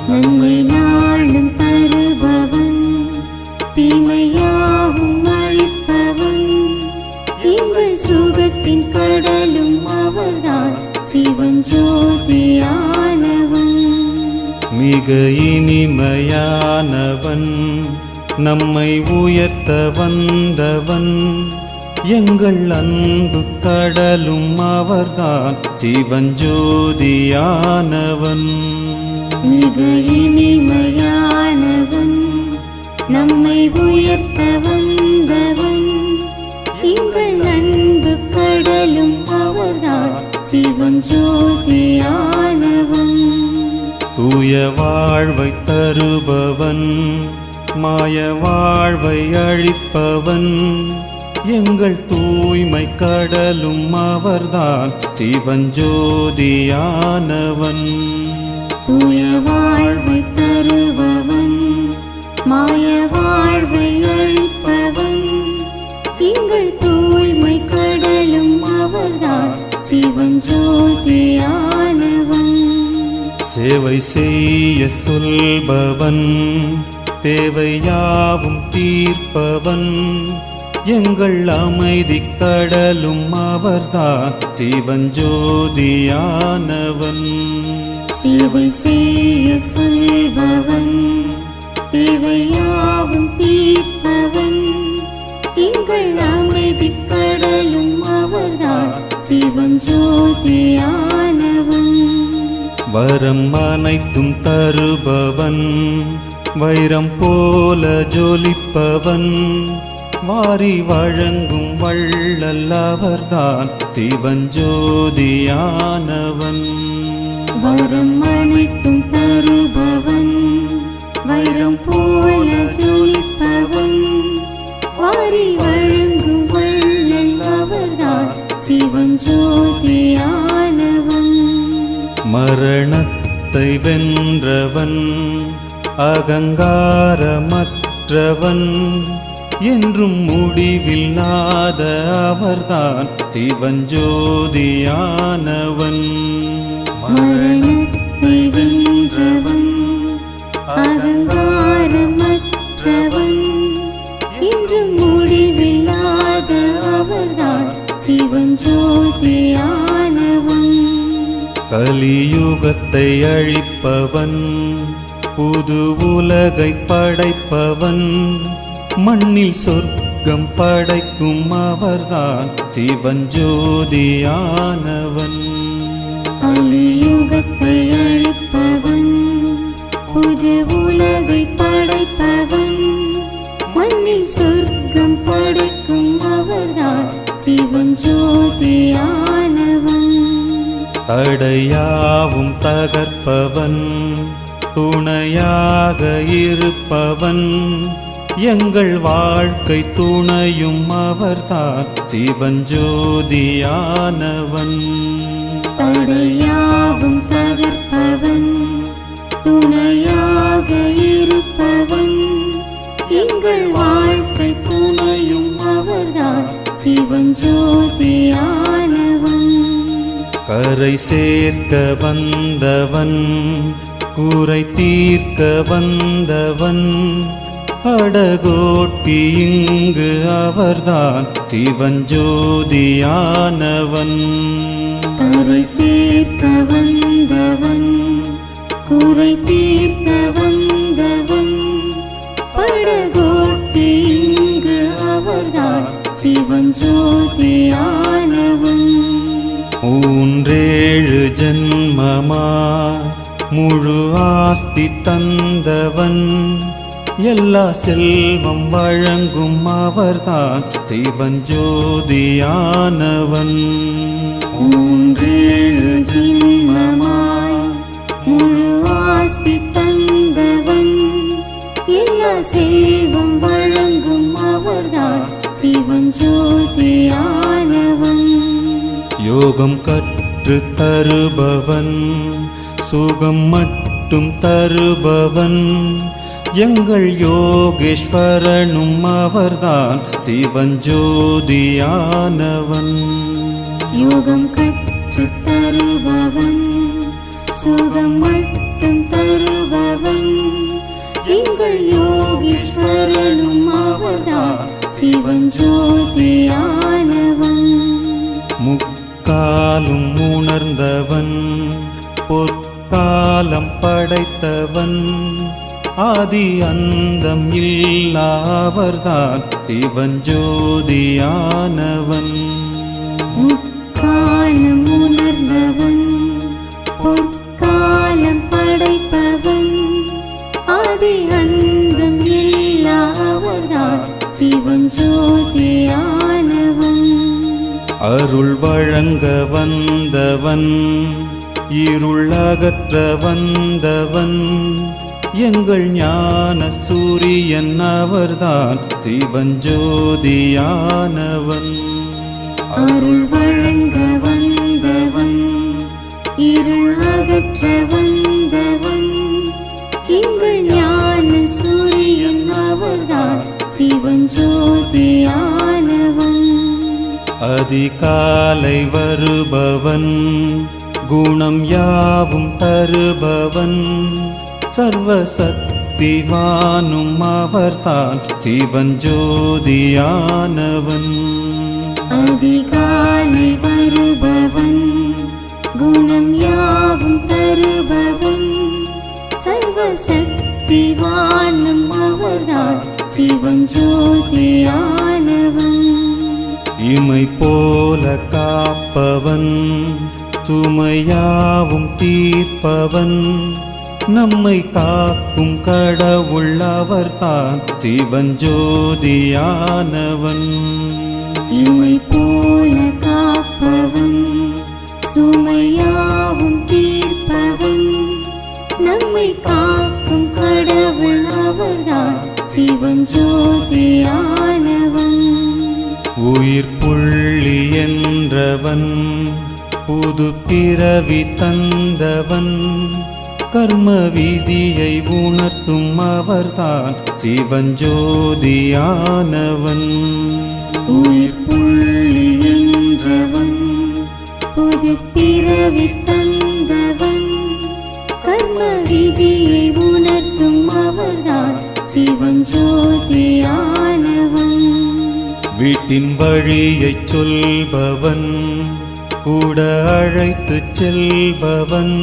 நன்மை நாளும் தருபவன், தீமையாவும் அழிப்பவன், எங்கள் சுகத்தின் கடலும் அவர்தான் சிவஞ்சோதியானவன்.
மிக இனிமையானவன், நம்மை உயர்த்த வந்தவன், எங்கள் அன்பு கடலும் அவர்தான் சிவஞ்சோதியானவன்.
மிக இனிமையானவன், நம்மை உயர்த்த வந்தவன், எங்கள் அன்பு கடலும் அவர்தான் சிவஞ்சோதியானவன்.
தூய வாழ்வை தருபவன், மாய வாழ்வை அழிப்பவன், எங்கள் தூய்மை கடலும் அவர்தான் சிவஞ்சோதியானவன்.
தூய வாழ்வை தருபவன், மாய வாழ்வை அழிப்பவன், எங்கள் தூய்மை கடலும் அவர்தான் சிவஞ்சோதியானவன்.
சேவை செய்ய சொல்பவன், தேவையாவும் தீர்ப்பவன், எங்கள் அமைதி கடலும் அவர்தான் சிவஞ்சோதியானவன்.
சேவை செய்ய சொல்பவன், தேவையாவும் தீர்ப்பவன், எங்கள் அமைதி கடலும் அவர்தான் சிவஞ்சோதியானவன்.
வரம் அனைத்தும் தருபவன், வைரம் போல ஜொலிப்பவன், வாரி வழங்கும் வள்ளல் அவர்தான் சிவஞ்சோதியானவன்.
வரம் அனைத்தும் தருபவன், வைரம் போல ஜொலிப்பவன், வாரி வழங்கும் வள்ளல் அவர்தான் சிவஞ்சோதியானவன்.
மரணத்தை வென்றவன், அகங்காரமற்றவன், என்றும் முடிவில்லாத அவர்தான் சிவஞ்சோதியானவன்.
மரணத்தை வென்றவன், அகங்காரமற்றவன், என்றும் முடிவில்லாத அவர்தான் சிவஞ்சோதியானவன்.
கலியுகத்தை அழிப்பவன், புது உலகை படைப்பவன், மண்ணில் சொர்க்கம் படைக்கும் அவர்தான் சிவஞ்சோதியானவன்.
கலியுகத்தை அழிப்பவன், புது உலகை படைப்பவன், மண்ணில் சொர்க்கம் படைக்கும் அவர்தான் சிவஞ்சோதியானவன்.
தடையாவும் தகர்ப்பவன், துணையாக இருப்பவன், எங்கள் வாழ்க்கை துணையும் அவர்தான் சிவஞ்சோதியானவன்.
தடையாவும் தகர்ப்பவன், துணையாக இருப்பவன், எங்கள் வாழ்க்கை துணையும் அவர்தான் சிவஞ்சோதியானவன்.
கரை சேர்க்க வந்தவன், குறை தீர்க்க வந்தவன், படகோட்டி இங்கு அவர்தான் சிவஞ்சோதியானவன்.
கரை சேர்க்க வந்தவன், குறை தீர்க்க வந்தவன், படகோட்டி இங்கு அவர்தான் சிவஞ்சோதியானவன்.
மூன்றேழு ஜன்மமா முழு ஆஸ்தி தந்தவன், எல்லா செல்வம் வழங்கும் அவர்தான் சிவஞ்சோதியானவன்.
மூன்றேழு ஜென்மமாய் முழு ஆஸ்தி தந்தவன், எல்லா செல்வம் வழங்கும் அவர்தான் சிவஞ்சோதியானவன்.
யோகம் கற்று தருபவன், சுகம் மட்டும் தருபவன், எங்கள் யோகேஸ்வரனும் அவர்தான் சிவஞ்சோதியானவன்.
யோகம் கற்று தருபவன், சுகம் மட்டும் தருபவன், எங்கள் யோகேஸ்வரனும் அவர்தான் சிவஞ்சோதியானவன்.
முக்காலும் உணர்ந்தவன், பொற்காலம் படைத்தவன், ஆதி அந்தம் இல்லாவர்தான் சிவஞ்சோதியானவன்.
முக்காலம் உணர்ந்தவன், பொற்காலம் படைப்பவன், ஆதி அந்தம் இல்லாவர்தான் சிவஞ்சோதியானவன்.
அருள் வழங்க வந்தவன், இருள் அகற்ற வந்தவன், எங்கள் ஞான சூரியன் அவர்தான் சிவஞ்சோதியானவன்.
அருள் வழங்க வந்தவன், இருள் அகற்ற வந்தவன், எங்கள் ஞான சூரியன் அவர்தான் சிவஞ்சோதியானவன்.
அதிகாலை வருபவன், குணம் யாவும் தருபவன், சர்வசக்திவானும் அவர்தான் சிவஞ்சோதியானவன்.
அதிகாலை வருபவன், குணம் யாவும் தருபவன், சர்வசக்திவானும் அவர்தான் சிவஞ்சோதியானவன்.
இமை போல காப்பவன், சுமையாவும் தீர்ப்பவன், நம்மை காக்கும் கடவுள் அவர்தான் சிவஞ்சோதியானவன்.
இமை போல காப்பவன், சுமையாவும் தீர்ப்பவன், நம்மை காக்கும் கடவுள் அவர்தான் சிவஞ்சோதியானவன்.
உயிர் புள்ளி என்றவன், புது பிறவி தந்தவன், கர்ம விதியை உணர்த்தும் அவர்தான் சிவஞ்சோதியானவன்.
உயிர் புள்ளி என்றவன், புது பிறவி தந்தவன், கர்ம விதியை உணர்த்தும் அவர்தான் சிவஞ்சோதியானவன்.
வீட்டின் வழியைச் சொல்பவன், கூட அழைத்துச் செல்பவன்,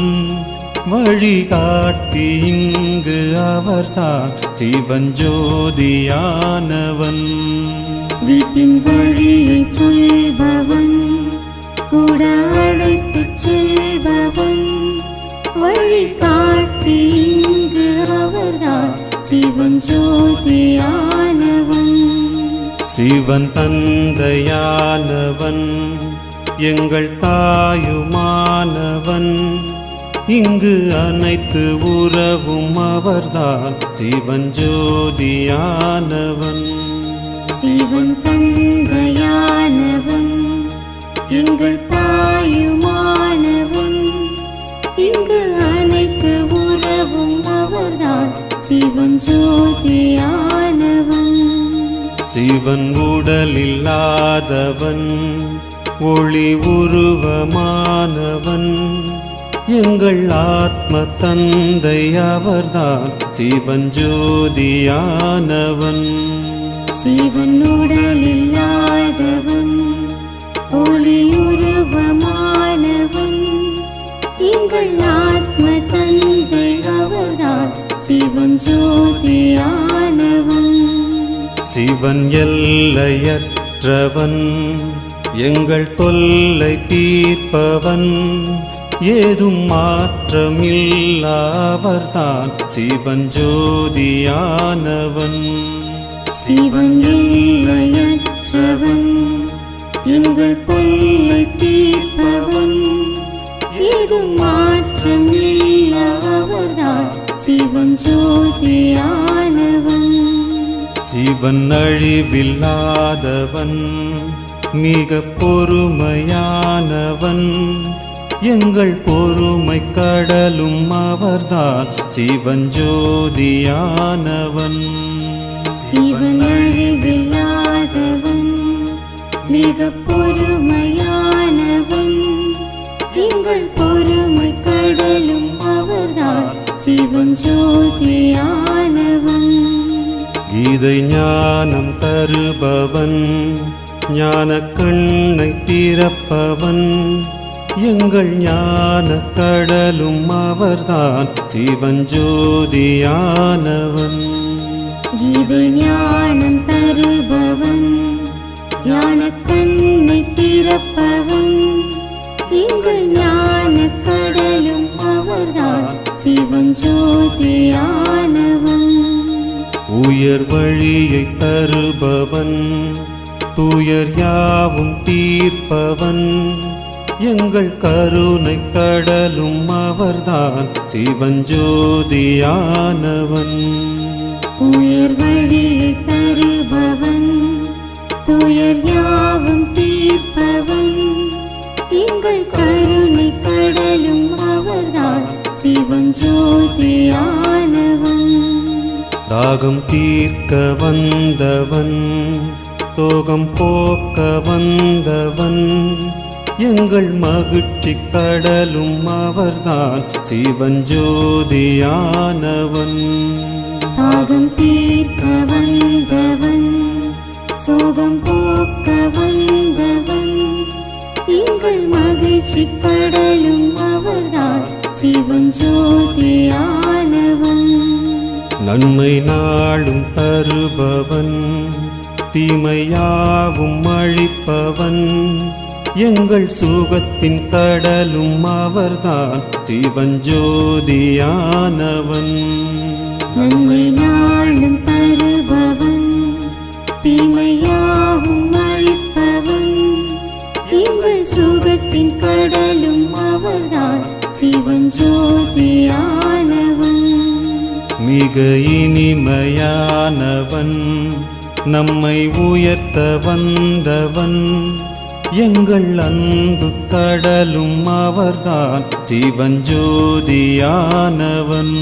வழிகாட்டி இங்கு அவர்தான் சிவஞ்சோதியானவன்.
வீட்டின் வழியை சொல்பவன், கூட அழைத்துச் செல்பவன், வழிகாட்டி இங்கு அவர்தான் சிவஞ்சோதியானவன்.
சிவன் தந்தையானவன், எங்கள் தாயுமானவன், இங்கு அனைத்து உறவும் அவர்தான் சிவஞ்சோதியானவன்.
சிவன் தந்தையானவன், எங்கள் தாயுமானவன், இங்கு அனைத்து உறவும் அவர்தான் சிவஞ்சோதியானவன்.
சிவன் உடலில்லாதவன், ஒளி உருவமானவன், எங்கள் ஆத்ம தந்தை அவர்தான் சிவஞ்சோதியானவன்.
சிவன் உடலில்லாதவன், ஒளி உருவமானவன், எங்கள் ஆத்ம தந்தை அவர்தான் சிவஞ்சோதியானவன்.
சிவன் எல்லையற்றவன், எங்கள் தொல்லை தீர்ப்பவன், ஏதும் மாற்றமில்லாவர்தான் சிவஞ்சோதியானவன்.
சிவன் எல்லையற்றவன், எங்கள் தொல்லை தீர்ப்பவன், ஏதும் மாற்றமில்லாவர்தான் சிவஞ்சோதியானவன்.
சிவன் அழிவில்லாதவன், மிக பொறுமையானவன், எங்கள் பொறுமை கடலும் அவர்தான் சிவஞ்சோதியானவன்.
சிவன் அழிவில்லாதவன், மிக பொறுமையானவன், எங்கள் பொறுமை கடலும் அவர்தான் சிவஞ்சோதியானவன்.
கீதை ஞானம் தருபவன், ஞான கண்ணை திறப்பவன், எங்கள் ஞான கடலும் அவர்தான் சிவஞ்சோதியானவன்.
கீதை ஞானம் தருபவன், ஞான கண்ணை திறப்பவன், எங்கள் ஞான கடலும் அவர்தான் சிவஞ்சோதியானவன்.
உயர் வழியை தருபவன், துயர் யாவும் தீர்ப்பவன், எங்கள் கருணை கடலும் அவர்தான் சிவஞ்சோதியானவன்.
உயர் வழியை தருபவன், துயர் யாவும் தீர்ப்பவன், எங்கள் கருணை கடலும் அவர்தான் சிவஞ்சோதியானவன்.
தாகம் தீர்க்க வந்தவன், சோகம் போக்க வந்தவன், எங்கள் மகிழ்ச்சி கடலும் அவர்தான் சிவஞ்சோதியானவன்.
தாகம் தீர்க்க வந்தவன், சோகம் போக்க வந்தவன், எங்கள் மகிழ்ச்சி கடலும் அவர்தான் சிவஞ்சோதியானவன்.
நன்மை நாளும் தருபவன், தீமையாவும் அழிப்பவன், எங்கள் சுகத்தின் கடலும் அவர்தான் சிவஞ்சோதியானவன்.
நன்மை நாளும் தருபவன், தீமையாவும் அழிப்பவன், எங்கள் சுகத்தின் கடலும் அவர்தான் சிவஞ்சோதியானவன்.
மிக இனிமையானவன், நம்மை உயர்த்த வந்தவன், எங்கள் அன்பு கடலும் அவர்தான் சிவஞ்சோதியானவன்.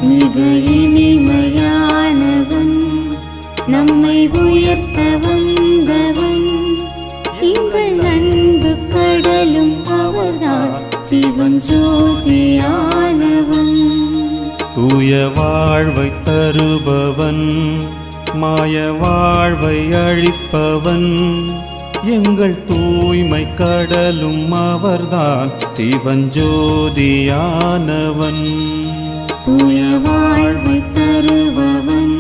மிக இனிமையானவன், நம்மை உயர்த்த வந்தவன், எங்கள் அன்பு கடலும் அவர்தான் சிவஞ்சோதியானவன்.
தூய வாழ்வை தருபவன், மாய வாழ்வை அழிப்பவன், எங்கள் தூய்மை கடலும் அவர்தான் சிவஞ்சோதியானவன்.
தூய வாழ்வை தருபவன்,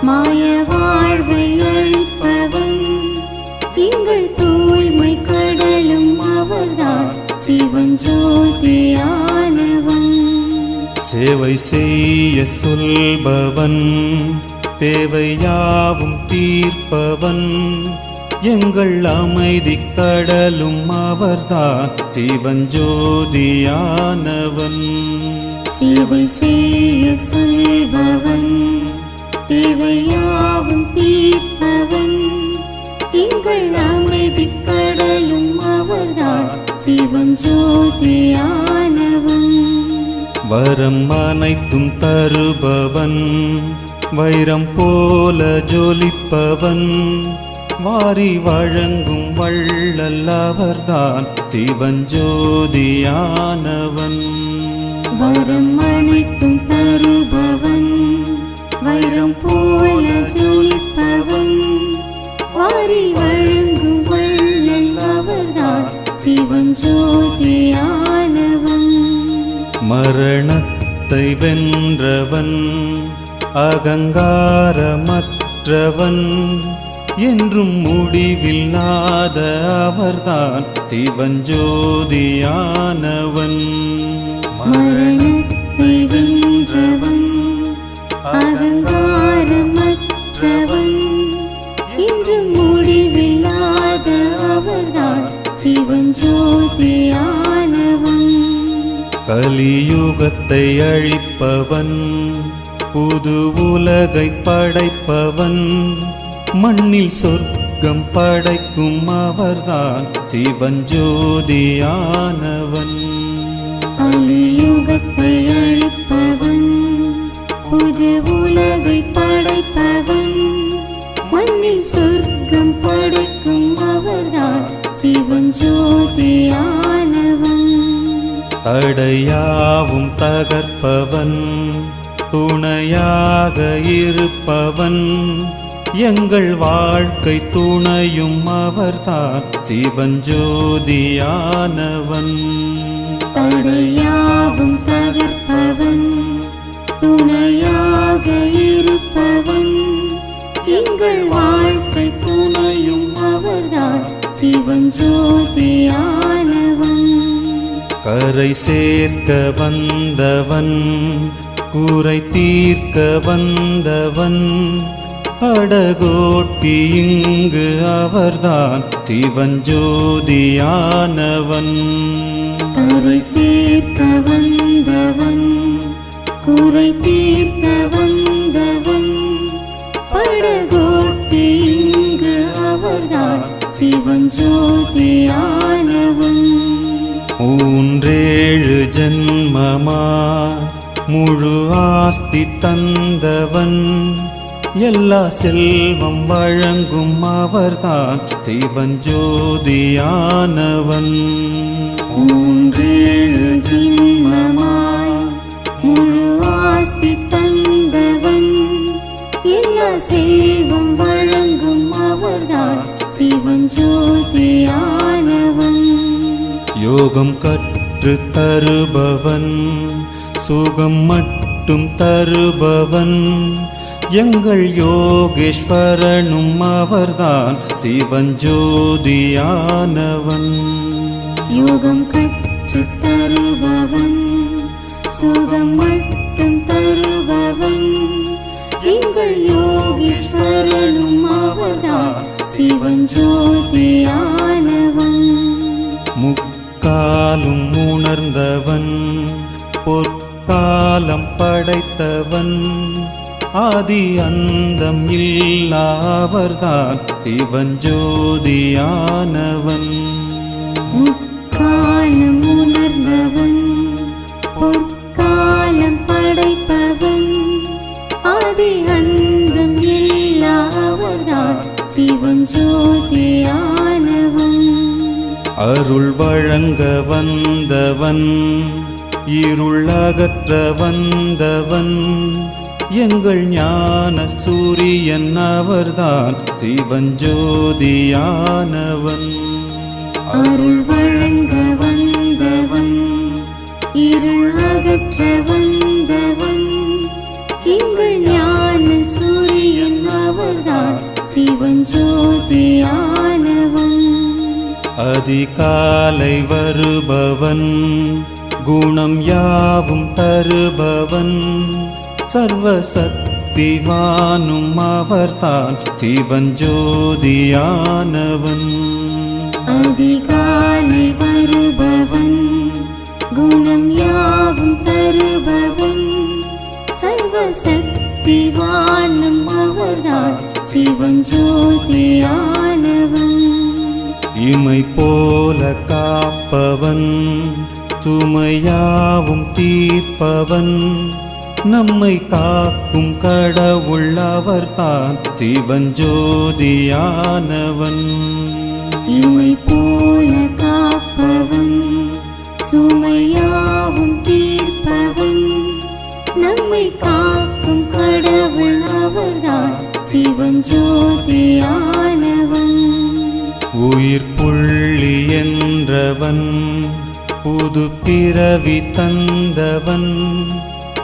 மாய வாழ்வை அழிப்பவன், எங்கள் தூய்மை கடலும் அவர்தான் சிவஞ்சோதியானவன்.
சேவை செய்ய சொல்பவன், தேவையாவும் தீர்ப்பவன், எங்கள் அமைதி கடலும் அவர்தான் சிவஞ்சோதியானவன்.
சேவை செய்ய சொல்பவன், தேவையாவும் தீர்ப்பவன், எங்கள் அமைதி கடலும் அவர்தான் சிவஞ்சோதியானவன்.
வரம் அனைத்தும் தருபவன், வைரம் போல ஜொலிப்பவன், வாரி வழங்கும் வள்ளல் அவர்தான் சிவஞ்சோதியானவன்.
வரம் அனைத்தும் தருபவன், வைரம் போல ஜொலிப்பவன், வாரி வழங்கும் வள்ளல் அவர்தான் சிவஞ்சோதியானவன்.
மரணத்தை வென்றவன், அகங்காரமற்றவன், என்றும் முடிவில்லாத அவர்தான் சிவஞ்சோதியானவன்.
மரணத்தை வென்றவன், அகங்காரமற்றவன், என்றும் முடிவில்லாத அவர்தான் சிவஞ்சோதியானவன்.
கலியுகத்தை அழிப்பவன், புது உலகை படைப்பவன், மண்ணில் சொர்க்கம் படைக்கும் அவர்தான் சிவஞ்சோதியானவன்.
கலியுகத்தை அழிப்பவன், புது உலகை படைப்பவன், மண்ணில் சொர்க்கம் படைக்கும் அவர்தான் சிவஞ்சோதியானவன்.
தடையாவும் தகர்ப்பவன், துணையாக இருப்பவன், எங்கள் வாழ்க்கை துணையும் அவர்தான் சிவஞ்சோதியானவன்.
தடையாவும் தகர்ப்பவன், துணையாக இருப்பவன், எங்கள் வாழ்க்கை துணையும் அவர்தான் சிவஞ்சோதியானவன்.
கரை சேர்க்க வந்தவன், குறை தீர்க்க வந்தவன், அடகோட்டி இங்கு அவர்தான் சிவஞ்சோதியானவன்.
கரை சேர்க்க வந்தவன், குறை தீர்க்க வந்தவன், படகோட்டி இங்கு அவர்தான் சிவஞ்சோதியானவன்.
3 ஜென்மமா முழு ஆஸ்தி தந்தவன், எல்லா செல்வம் வழங்கும் அவர்தான் சிவஞ்சோதியானவன்.
3 ஜென்மமாய் முழு ஆஸ்தி தந்தவன், எல்லா செல்வம் வழங்கும் அவர்தான் சிவஞ்சோதியானவன்.
யோகம் கற்று தருபவன், சுகம் மட்டும் தருபவன், எங்கள் யோகேஸ்வரனும் அவர்தான் சிவஞ்சோதியானவன்.
யோகம் கற்று தருபவன், சுகம் மட்டும் தருபவன், எங்கள் யோகேஸ்வரனும் அவர்தான் சிவஞ்சோதியானவன்.
முக்காலும் உணர்ந்தவன், பொற்காலம் படைத்தவன், ஆதி அந்தம் இல்லாவர்தான் சிவஞ்சோதியானவன்.
முக்காலம் உணர்ந்தவன், பொற்காலம் படைப்பவன், ஆதி அந்தம் இல்லாவர்தான் சிவஞ்சோதியானவன்.
அருள் வழங்க வந்தவன், இருள் அகற்ற வந்தவன், எங்கள் ஞான சூரியன் அவர்தான் சிவஞ்சோதியானவன்.
அருள் வழங்க வந்தவன், இருள் அகற்ற வந்தவன், எங்கள் ஞான சூரியன் அவர்தான் சிவஞ்சோதியானவன்.
அதிகாலை வருபவன், குணம் யாவும் தருபவன், சர்வசக்திவானும் அவர்தான் சிவஞ்சோதியானவன்.
அதிகாலை வருபவன், குணம் யாவும் தருபவன், சர்வசக்திவானும் அவர்தான் சிவஞ்சோதியானவன்.
இமை போல காப்பவன், சுமையாவும் தீர்ப்பவன், நம்மை காக்கும் கடவுள் அவர்தான் சிவஞ்சோதியானவன்.
இமை போல காப்பவன், சுமையாவும் தீர்ப்பவன், நம்மை காக்கும் கடவுள் அவர்தான் சிவஞ்சோதியானவன்.
உயிர் புள்ளி என்றவன், புது பிறவி தந்தவன்,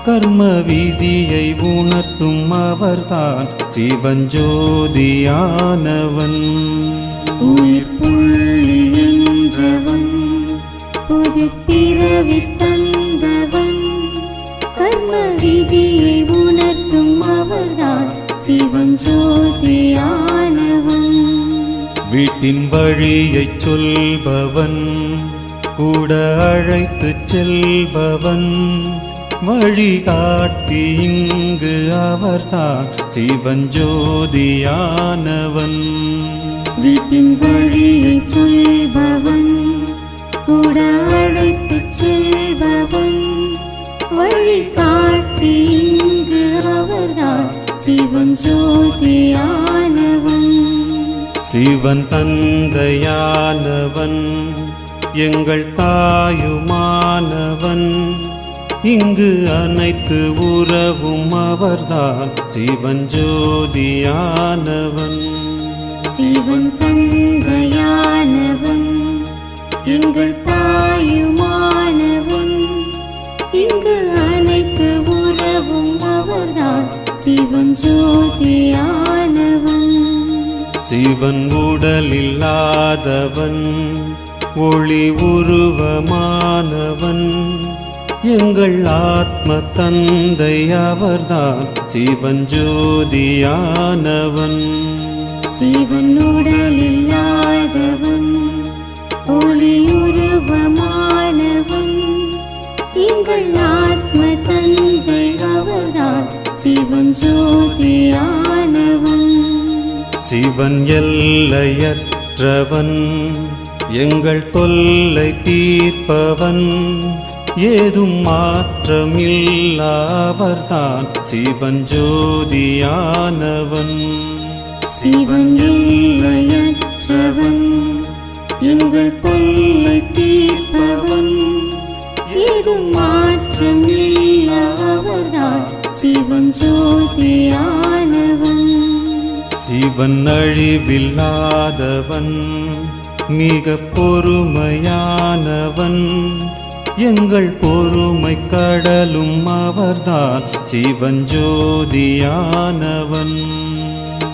கர்ம விதியை உணர்த்தும் அவர்தான் சிவஞ்சோதியானவன்.
உயிர் புள்ளி என்றவன், புது பிறவி தந்தவன், கர்ம விதியை உணர்த்தும் அவர்தான் சிவஞ்சோதியானவன்.
வீட்டின் வழியை சொல்பவன், கூட அழைத்து செல்பவன், வழிகாட்டி இங்கு அவர்தான் சிவஞ்சோதியானவன்.
வீட்டின் வழியை சொல்பவன், கூட அழைத்து செல்பவன், வழிகாட்டி இங்கு அவர்தான் சிவஞ்சோதியானவன்.
சிவன் தந்தையானவன், எங்கள் தாயுமானவன், இங்கு அனைத்து உறவும் அவர்தான் சிவஞ்சோதியானவன்.
சிவன் தந்தையானவன், எங்கள் தாயுமானவன், இங்கு அனைத்து உறவும் அவர்தான் சிவஞ்சோதியானவன்.
சிவன் உடலில்லாதவன், ஒளி உருவமானவன், எங்கள் ஆத்ம தந்தை அவர்தான் சிவன் ஜோதியானவன்.
சிவன் உடலில்லாதவன், ஒளியுருவமானவன். எங்கள் ஆத்ம தந்தை அவர்தான் சிவன் ஜோதியானவன்.
சிவன் எல்லையற்றவன், எங்கள் தொல்லை தீர்ப்பவன். ஏதும் மாற்றமில்லாவர்தான் சிவன் ஜோதியானவன்.
சிவன் எல்லையற்றவன், எங்கள் தொல்லை தீர்ப்பவன். ஏதும் மாற்றமில்லாதவர்தான் சிவன் ஜோதியானவன்.
சிவன் அழிவில்லாதவன், மிக பொறுமையானவன். எங்கள் பொறுமை கடலும் அவர்தான் சிவன் ஜோதியானவன்.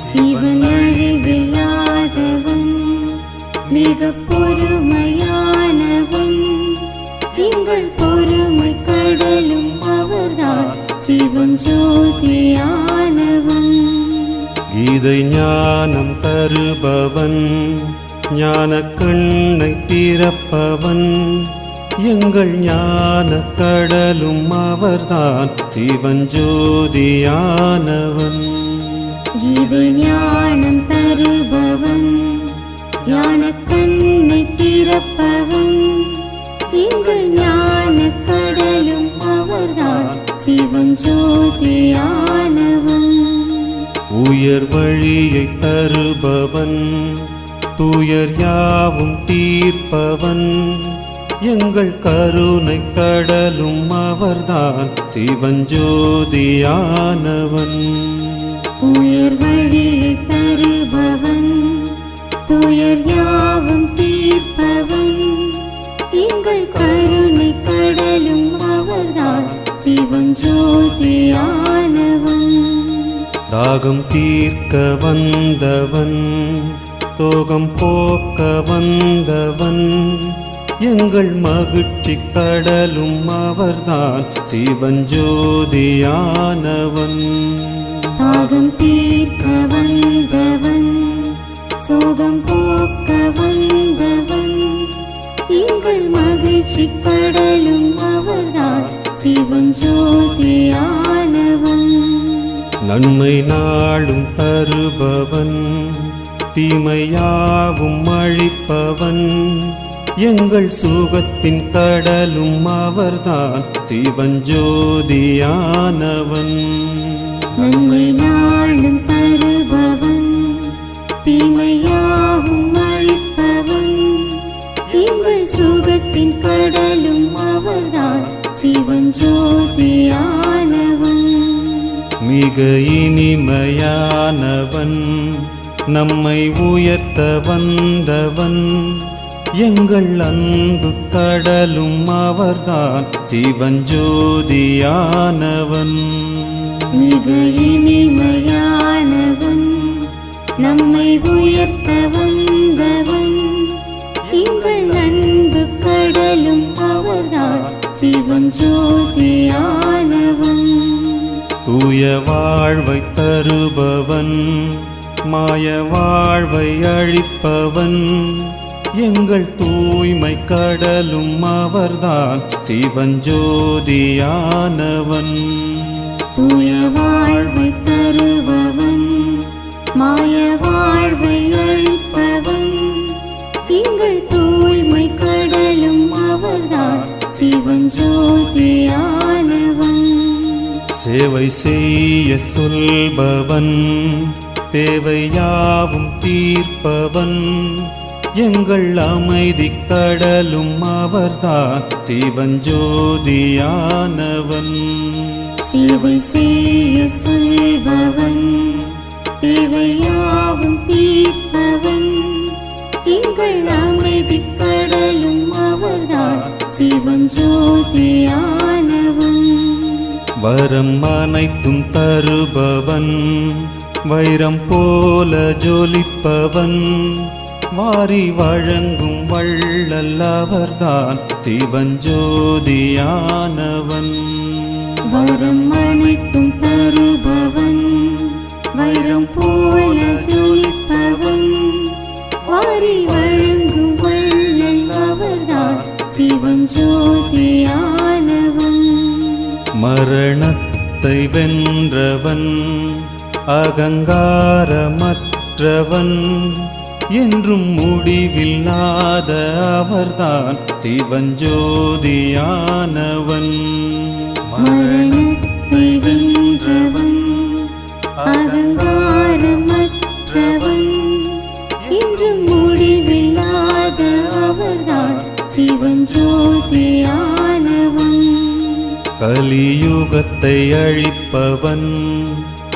சிவன் அழிவில்லாதவன், மிக பொறுமையானவன். எங்கள் பொறுமை கடலும் அவர்தான் சிவன் ஜோதியானவன்.
கீதை ஞானம் தருபவன், ஞான கண்ணை திறப்பவன். எங்கள் ஞான கடலும் அவர்தான் சிவன் ஜோதியானவன்.
கீதை ஞானம் தருபவன், ஞான கண்ணை திறப்பவன். எங்கள் ஞான கடலும் அவர்தான் சிவன் ஜோதியானவன்.
உயர் வழியை தருபவன், துயர் யாவும் தீர்ப்பவன். எங்கள் கருணை கடலும் அவர்தான் சிவன் ஜோதியானவன்.
உயர் வழியை தருபவன், துயர் யாவும் தீர்ப்பவன். எங்கள் கருணை கடலும் அவர்தான் சிவன் ஜோதியானவன்.
தாகம் தீர்க்க வந்தவன், தோகம் போக்க வந்தவன். எங்கள் மகிழ்ச்சி கடலும் அவர்தான் சிவன் ஜோதியானவன்.
தாகம் தீர்க்க வந்தவன், சோகம் போக்க வந்தவன். எங்கள் மகிழ்ச்சி கடலும் அவர்தான் சிவன் ஜோதியானவன்.
நன்மை நாளும் தருபவன், தீமையாவும் அழிப்பவன். எங்கள் சுகத்தின் கடலும் அவர்தான் சிவன் ஜோதியானவன்.
நன்மை நாளும் தருபவன், தீமையாவும் அழிப்பவன். எங்கள் சுகத்தின் கடலும் அவர்தான் சிவன் ஜோதியானவன்.
மிக இனிமையானவன், நம்மை உயர்த்த வந்தவன். எங்கள் அன்பு கடலும் அவர்தான் சிவன் ஜோதியானவன்.
மிக இனிமையானவன், நம்மை உயர்த்த வந்தவன். எங்கள் அன்பு கடலும் அவர்தான் சிவன் ஜோதியானவன்.
தூய வாழ்வை தருபவன், மாய வாழ்வை அழிப்பவன். எங்கள் தூய்மை கடலும் அவர்தான் சிவன் ஜோதியானவன்.
தூய வாழ்வை தருபவன், மாய வாழ்வை அழிப்பவன். எங்கள் தூய்மை கடலும் அவர்தான் சிவன் ஜோதியானவன்.
சேவை செய்ய சொல்பவன், தேவையாவும் தீர்ப்பவன். எங்கள் அமைதி கடலும் அவர்தான் சிவன் ஜோதியானவன்.
சேவை செய்ய சொல்பவன், தேவையாவும் தீர்ப்பவன். எங்கள் அமைதி கடலும் அவர்தான் சிவன் ஜோதியானவன்.
வரம் அனைத்தும் தருபவன், வைரம் போல ஜொலிப்பவன். வாரி வழங்கும் வள்ளல் அவர்தான் சிவஞ்சோதியானவன்.
வரம் அனைத்தும் தருபவன், வைரம் போல ஜொலிப்பவன், வாரி வழங்கும் வள்ளல் அவர்தான் சிவஞ்சோதியானவன்.
மரணத்தை வென்றவன், அகங்காரமற்றவன், என்றும் முடிவில்லாத அவர்தான் சிவஞ்சோதியானவன்.
மரணத்தை வென்றவன், அகங்காரமற்றவன், என்றும் முடிவில்லாத அவர்தான் சிவஞ்சோதியானவன்.
கலியுகத்தை அழிப்பவன்,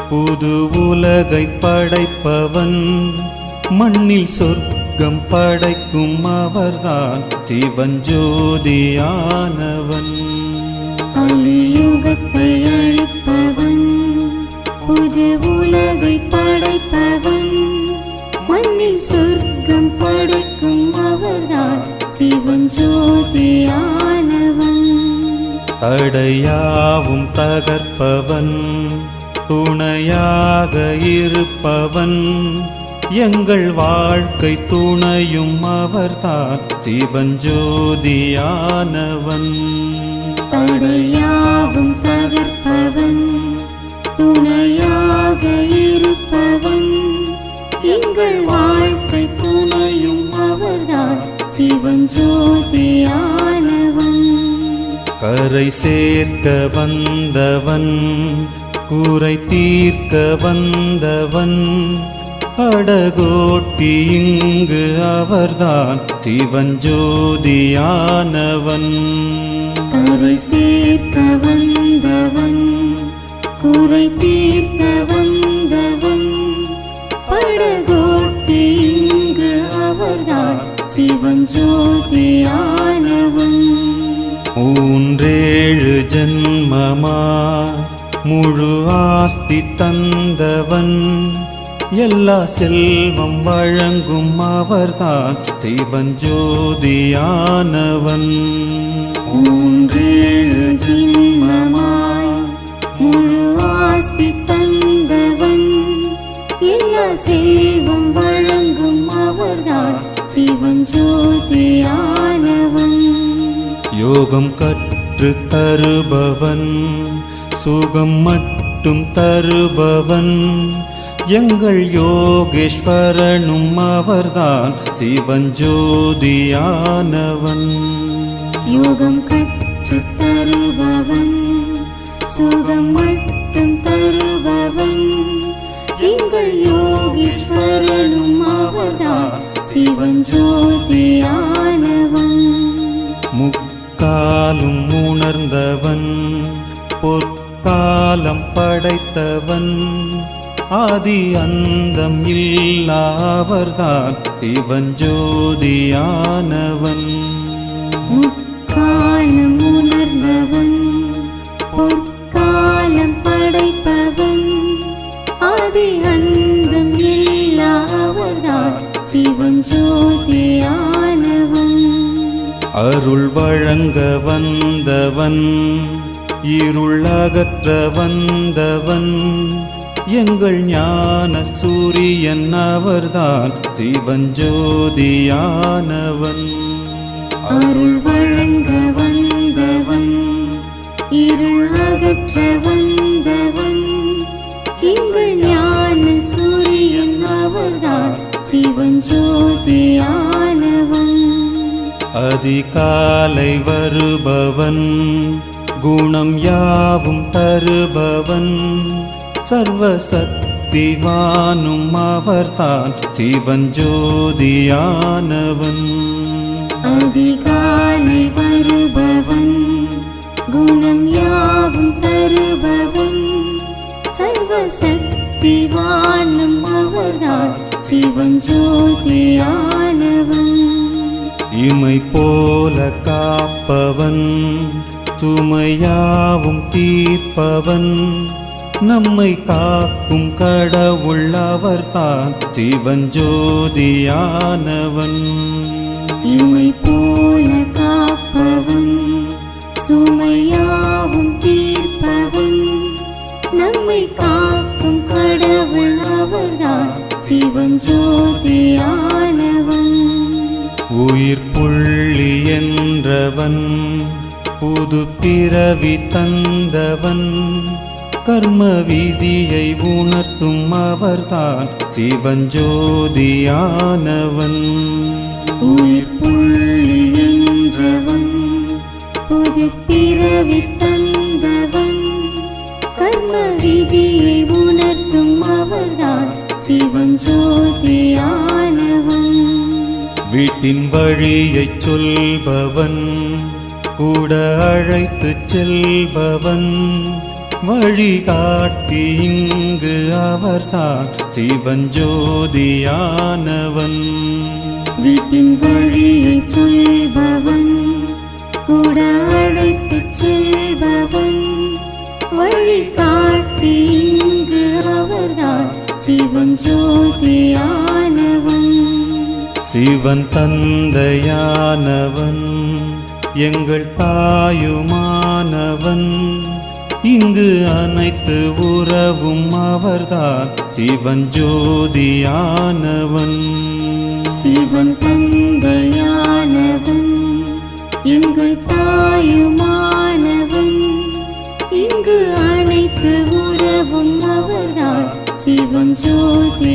புது உலகை படைப்பவன், மண்ணில் சொர்க்கம் படைக்கும் அவர்தான் சிவஞ்சோதியானவன்.
கலியுகத்தை அழிப்பவன், புது உலகை படைப்பவன், மண்ணில் சொர்க்கம் படைக்கும் அவர்தான் சிவஞ்சோதியானவன்.
தடையாவும் தகர்ப்பவன், துணையாக இருப்பவன், எங்கள் வாழ்க்கை துணையும் அவர்தான் சிவஞ்சோதியானவன்.
தடையாவும் தகர்ப்பவன், துணையாக இருப்பவன், எங்கள் வாழ்க்கை துணையும் அவர்தான் சிவஞ்சோதியானவன்.
கரை சேர்க்க வந்தவன், குறை தீர்க்க வந்தவன், படகோட்டி இங்கு அவர்தான் சிவஞ்சோதியானவன்.
கரை சேர்க்க வந்தவன், குறை தீர்க்க வந்தவன், படகோட்டி இங்கு அவர்தான் சிவஞ்சோதியானவன்.
மூன்றேழு ஜன்மமா முழு ஆஸ்தி தந்தவன், எல்லா செல்வம் வழங்கும் அவர்தான் சிவஞ்சோதியானவன்.
மூன்றேழு ஜென்மமாய் முழு ஆஸ்தி தந்தவன், எல்லா செல்வம் வழங்கும் அவர்தான் சிவஞ்சோதியானவன்.
யோகம் கற்று தருபவன், சுகம் மட்டும் தருபவன், எங்கள் யோகேஸ்வரனும் அவர்தான் சிவஞ்சோதியானவன்.
யோகம் கற்று தருபவன், சுகம் மட்டும் தருபவன், எங்கள் யோகேஸ்வரனும் அவர்தான் சிவஞ்சோதியானவன்.
முக்காலும் உணர்ந்தவன், பொற்காலம் படைத்தவன், ஆதி அந்தம் இல்லாவர்தான் சிவஞ்சோதியானவன்.
முக்காலம் உணர்ந்தவன், பொற்காலம் படைப்பவன், ஆதி அந்தம் இல்லாவர்தான் சிவஞ்சோதியானவன்.
அருள் வழங்க வந்தவன், இருள் அகற்ற வந்தவன், எங்கள் ஞான சூரியன் அவர்தான் சிவஞ்சோதியானவன்.
அருள் வழங்க வந்தவன், இருள் அகற்ற வந்தவன், எங்கள் ஞான சூரியன் அவர்தான் சிவஞ்சோதியானவன்.
அதிகாலை வருபவன், குணம் யாவும் தருபவன், சர்வசக்திவானும் அவர்தான் சிவஞ்சோதியானவன்.
அதிகாலை வருபவன், குணம் யாவும் தருபவன், சர்வசக்திவானும் அவர்தான் சிவஞ்சோதியானவன்.
இமை போல காப்பவன், சுமையாவும் தீர்ப்பவன், நம்மை காக்கும் கடவுள் அவர்தான் சிவஞ்சோதியானவன்.
இமை போல காப்பவன், சுமையாவும் தீர்ப்பவன், நம்மை காக்கும் கடவுள் அவர்தான் சிவஞ்சோதியானவன்.
உயிர் புள்ளி என்றவன், புது பிறவி தந்தவன், கர்ம விதியை உணர்த்தும் அவர்தான் சிவஞ்சோதியானவன்.
உயிர் புள்ளி என்றவன், புது பிறவி தந்தவன், கர்ம விதியை உணர்த்தும் அவர்தான் சிவஞ்சோதியானவன்.
வீட்டின் வழியைச் சொல்பவன், கூட அழைத்துச் செல்பவன், வழிகாட்டி இங்கு அவர்தான் சிவஞ்சோதியானவன்.
வீட்டின் வழியை சொல்பவன், கூட அழைத்துச் செல்பவன், வழிகாட்டி இங்கு அவர்தான் சிவஞ்சோதியானவன்.
சிவன் தந்தையானவன், எங்கள் தாயுமானவன், இங்கு அனைத்து உறவும் அவர்தான் சிவஞ்சோதியானவன்.
சிவன் தந்தையானவன், எங்கள் தாயுமானவன், இங்கு அனைத்து உறவும் அவர்தான் சிவஞ்சோதி